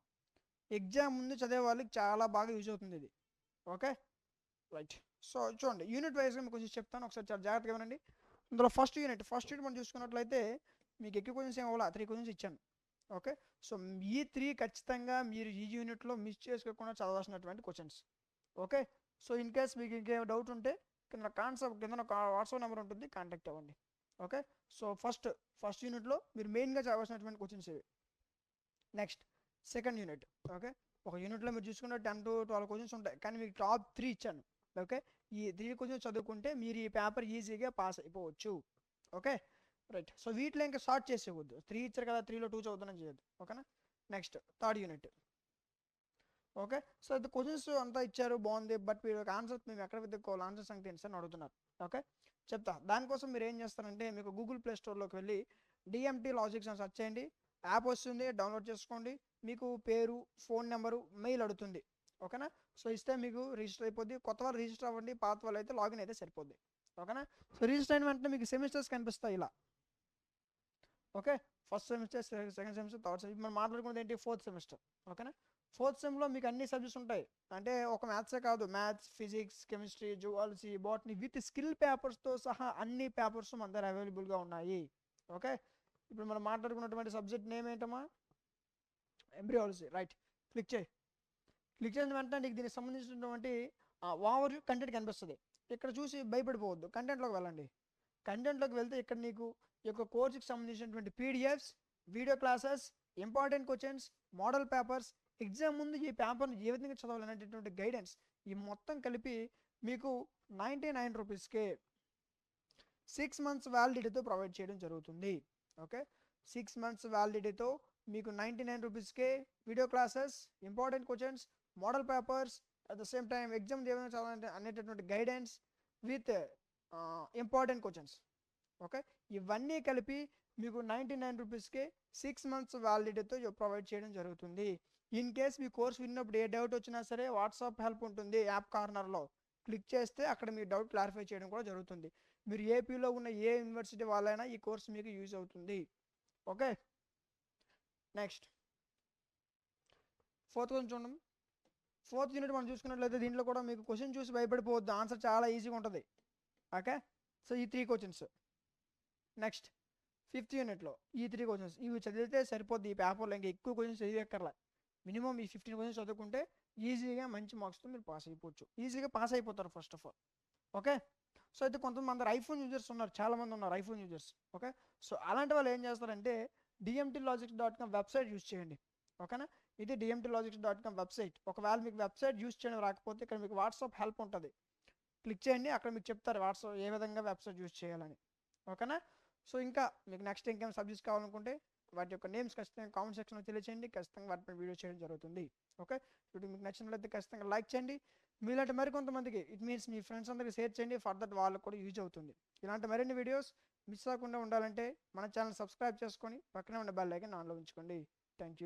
ఎగ్జామ్ ముందు చదివే వాళ్ళకి చాలా బాగా యూజ్ అవుతుంది ఇది. Okay, right. సో చూడండి, యూనిట్ వైజ్గా మీకు కొంచెం చెప్తాను, ఒకసారి చాలా జాగ్రత్తగా వినండి. ఇందులో ఫస్ట్ యూనిట్ మనం చూసుకున్నట్లయితే మీకు ఎక్కువ క్వశ్చన్స్ ఏం అవ్వాలి, 3 క్వశ్చన్స్ ఇచ్చాను. ఓకే, సో ఈ 3 ఖచ్చితంగా మీరు ఈ యూనిట్లో మిస్ చేసుకోకుండా చదవాల్సినటువంటి questions. Okay, so in case మీకు ఇంకేం డౌట్ ఉంటే కింద వాట్సాప్ నెంబర్ ఉంటుంది, కాంటాక్ట్ అవ్వండి. ఓకే, సో ఫస్ట్ యూనిట్లో మీరు మెయిన్గా చదవాల్సినటువంటి క్వశ్చన్స్ ఇవి. Next second unit. ఓకే, ఒక యూనిట్లో మీరు చూసుకుంటే 10 to 12 క్వశ్చన్స్ ఉంటాయి, కానీ మీకు టాప్ 3 ఇచ్చాను. ఓకే, ఈ 3 క్వశ్చన్స్ చదువుకుంటే మీరు ఈ పేపర్ ఈజీగా పాస్ అయిపోవచ్చు. Okay, right. సో వీటిలో ఇంకా షార్ట్ చేసేవద్దు, 3 ఇచ్చారు కదా, 3లో 2 చదువుతానని చేయొద్దు. ఓకేనా? Next third unit. Okay, so ఇది క్వశ్చన్స్ అంతా ఇచ్చారు, బాగుంది, బట్ మీరు ఆన్సర్స్ మేము ఎక్కడ వెతుక్కోవాలి, ఆన్సర్స్ సంగతి ఏంటి అని అడుగుతున్నారు. ఓకే, చెప్తా. దానికోసం మీరు ఏం చేస్తారంటే మీకు గూగుల్ ప్లే స్టోర్లోకి వెళ్ళి డిఎంటీ లాజిక్స్ అని సెర్చ్ చేయండి. యాప్ వస్తుంది, డౌన్లోడ్ చేసుకోండి. మీకు పేరు, ఫోన్ నెంబరు, మెయిల్ అడుగుతుంది. ఓకేనా? సో ఇస్తే మీకు రిజిస్టర్ అయిపోద్ది. కొత్త వాళ్ళు రిజిస్టర్ అవ్వండి, పాత వాళ్ళు అయితే లాగిన్ అయితే సరిపోద్ది. ఓకేనా? సో రిజిస్టర్ అయిన వెంటనే మీకు సెమిస్టర్స్ కనిపిస్తాయి ఇలా. Okay, first semester, second semester, third semester. మనం మాట్లాడుకున్నది ఏంటి, ఫోర్త్ సెమిస్టర్. ఓకేనా? ఫోర్త్ సెమ్లో మీకు అన్ని సబ్జెక్ట్స్ ఉంటాయి, అంటే ఒక మ్యాథ్సే కాదు, maths, physics, chemistry, zoology, botany with skill పేపర్స్తో సహా అన్ని పేపర్స్ మన దగ్గర అవైలబుల్గా ఉన్నాయి. ఓకే, ఇప్పుడు మనం మాట్లాడుకున్నటువంటి సబ్జెక్ట్ నేమ్ ఏంటమ్మా, ఎంబ్రియాలజీ. రైట్, క్లిక్ చేసిన వెంటనే నీకు దీనికి సంబంధించినటువంటి ఓవర్ వ్యూ కంటెంట్ కనిపిస్తుంది. ఇక్కడ చూసి భయపడిపోవద్దు, కంటెంట్లోకి వెళ్ళండి. కంటెంట్లోకి వెళ్తే ఇక్కడ నీకు ఈ యొక్క కోర్సుకి సంబంధించినటువంటి PDFs, video classes, important questions, model papers, exam ముందు ఈ పేపర్ని ఏ విధంగా చదవాలనేటటువంటి గైడెన్స్ ఈ మొత్తం కలిపి మీకు 99 రూపీస్కే 6 మంత్స్ వ్యాలిడిటీతో ప్రొవైడ్ చేయడం జరుగుతుంది. ఓకే, 6 మంత్స్ వ్యాలిడిటీతో మీకు 99 రూపీస్కే video classes, important questions, model papers, at the same time exam ఏ విధంగా చదవాలంటే అనేటటువంటి guidance with important questions. Okay, ఇవన్నీ కలిపి మీకు 99 రూపీస్కే 6 మంత్స్ వ్యాలిడిటీతో ప్రొవైడ్ చేయడం జరుగుతుంది. ఇన్ కేస్ మీ కోర్స్ విన్నప్పుడు ఏ డౌట్ వచ్చినా సరే వాట్సాప్ హెల్ప్ ఉంటుంది యాప్ కార్నర్లో, క్లిక్ చేస్తే అక్కడ మీ డౌట్ క్లారిఫై చేయడం కూడా జరుగుతుంది. మీరు ఏపీలో ఉన్న ఏ యూనివర్సిటీ వాళ్ళైనా ఈ కోర్స్ మీకు యూజ్ అవుతుంది. ఓకే, నెక్స్ట్ 4th క్వశ్చన్ చూడండి. 4th యూనిట్ మనం చూసుకున్నట్లయితే దీంట్లో కూడా మీకు క్వశ్చన్ చూసి భయపడిపోవద్దు, ఆన్సర్ చాలా ఈజీగా ఉంటుంది. ఓకే, సో ఈ 3 క్వశ్చన్స్. నెక్స్ట్ 5th యూనిట్లో ఈ 3 క్వశ్చన్స్ ఇవి చదివితే సరిపోద్ది. ఈ పేపర్లో ఇంకా ఎక్కువ క్వశ్చన్స్ చదివేక్కర్లా, మినిమం ఈ 15 క్వశ్చన్స్ చదువుకుంటే ఈజీగా మంచి మార్క్స్తో మీరు పాస్ అయిపోవచ్చు, ఈజీగా పాస్ అయిపోతారు first of all. Okay, so అయితే కొంతమంది ఐఫోన్ యూజర్స్ ఉన్నారు, చాలామంది ఉన్నారు ఐఫోన్ యూజర్స్. ఓకే, సో అలాంటి వాళ్ళు ఏం చేస్తారంటే dmtlogics.com వెబ్సైట్ యూజ్ చేయండి. ఓకేనా, ఇది dmtlogics.com వెబ్సైట్. ఒకవేళ మీకు వెబ్సైట్ యూజ్ చేయడం రాకపోతే ఇక్కడ మీకు వాట్సాప్ హెల్ప్ ఉంటుంది, క్లిక్ చేయండి, అక్కడ మీకు చెప్తారు వాట్సాప్ ఏ విధంగా వెబ్సైట్ యూజ్ చేయాలని. ఓకేనా, సో ఇంకా మీకు నెక్స్ట్ ఇంకేం సబ్జెక్ట్స్ కావాలనుకుంటే వాటి యొక్క నేమ్స్ ఖచ్చితంగా కామెంట్ సెక్షన్లో తెలియచేయండి, ఖచ్చితంగా వాటిపై వీడియో చేయడం జరుగుతుంది. ఓకే, వీడియో మీకు నచ్చినట్లయితే ఖచ్చితంగా లైక్ చేయండి, మీలాంటి మరికొంతమందికి ఇట్ మీన్స్ మీ ఫ్రెండ్స్ అందరికీ షేర్ చేయండి, ఫర్ దట్ వాళ్ళకు కూడా యూజ్ అవుతుంది. ఇలాంటి మరిన్ని వీడియోస్ మిస్ అవ్వకుండా ఉండాలంటే మన ఛానల్ సబ్స్క్రైబ్ చేసుకొని పక్కనే ఉన్న బెల్ ఐకాన్ ఆన్లో ఉంచుకోండి. Thank you.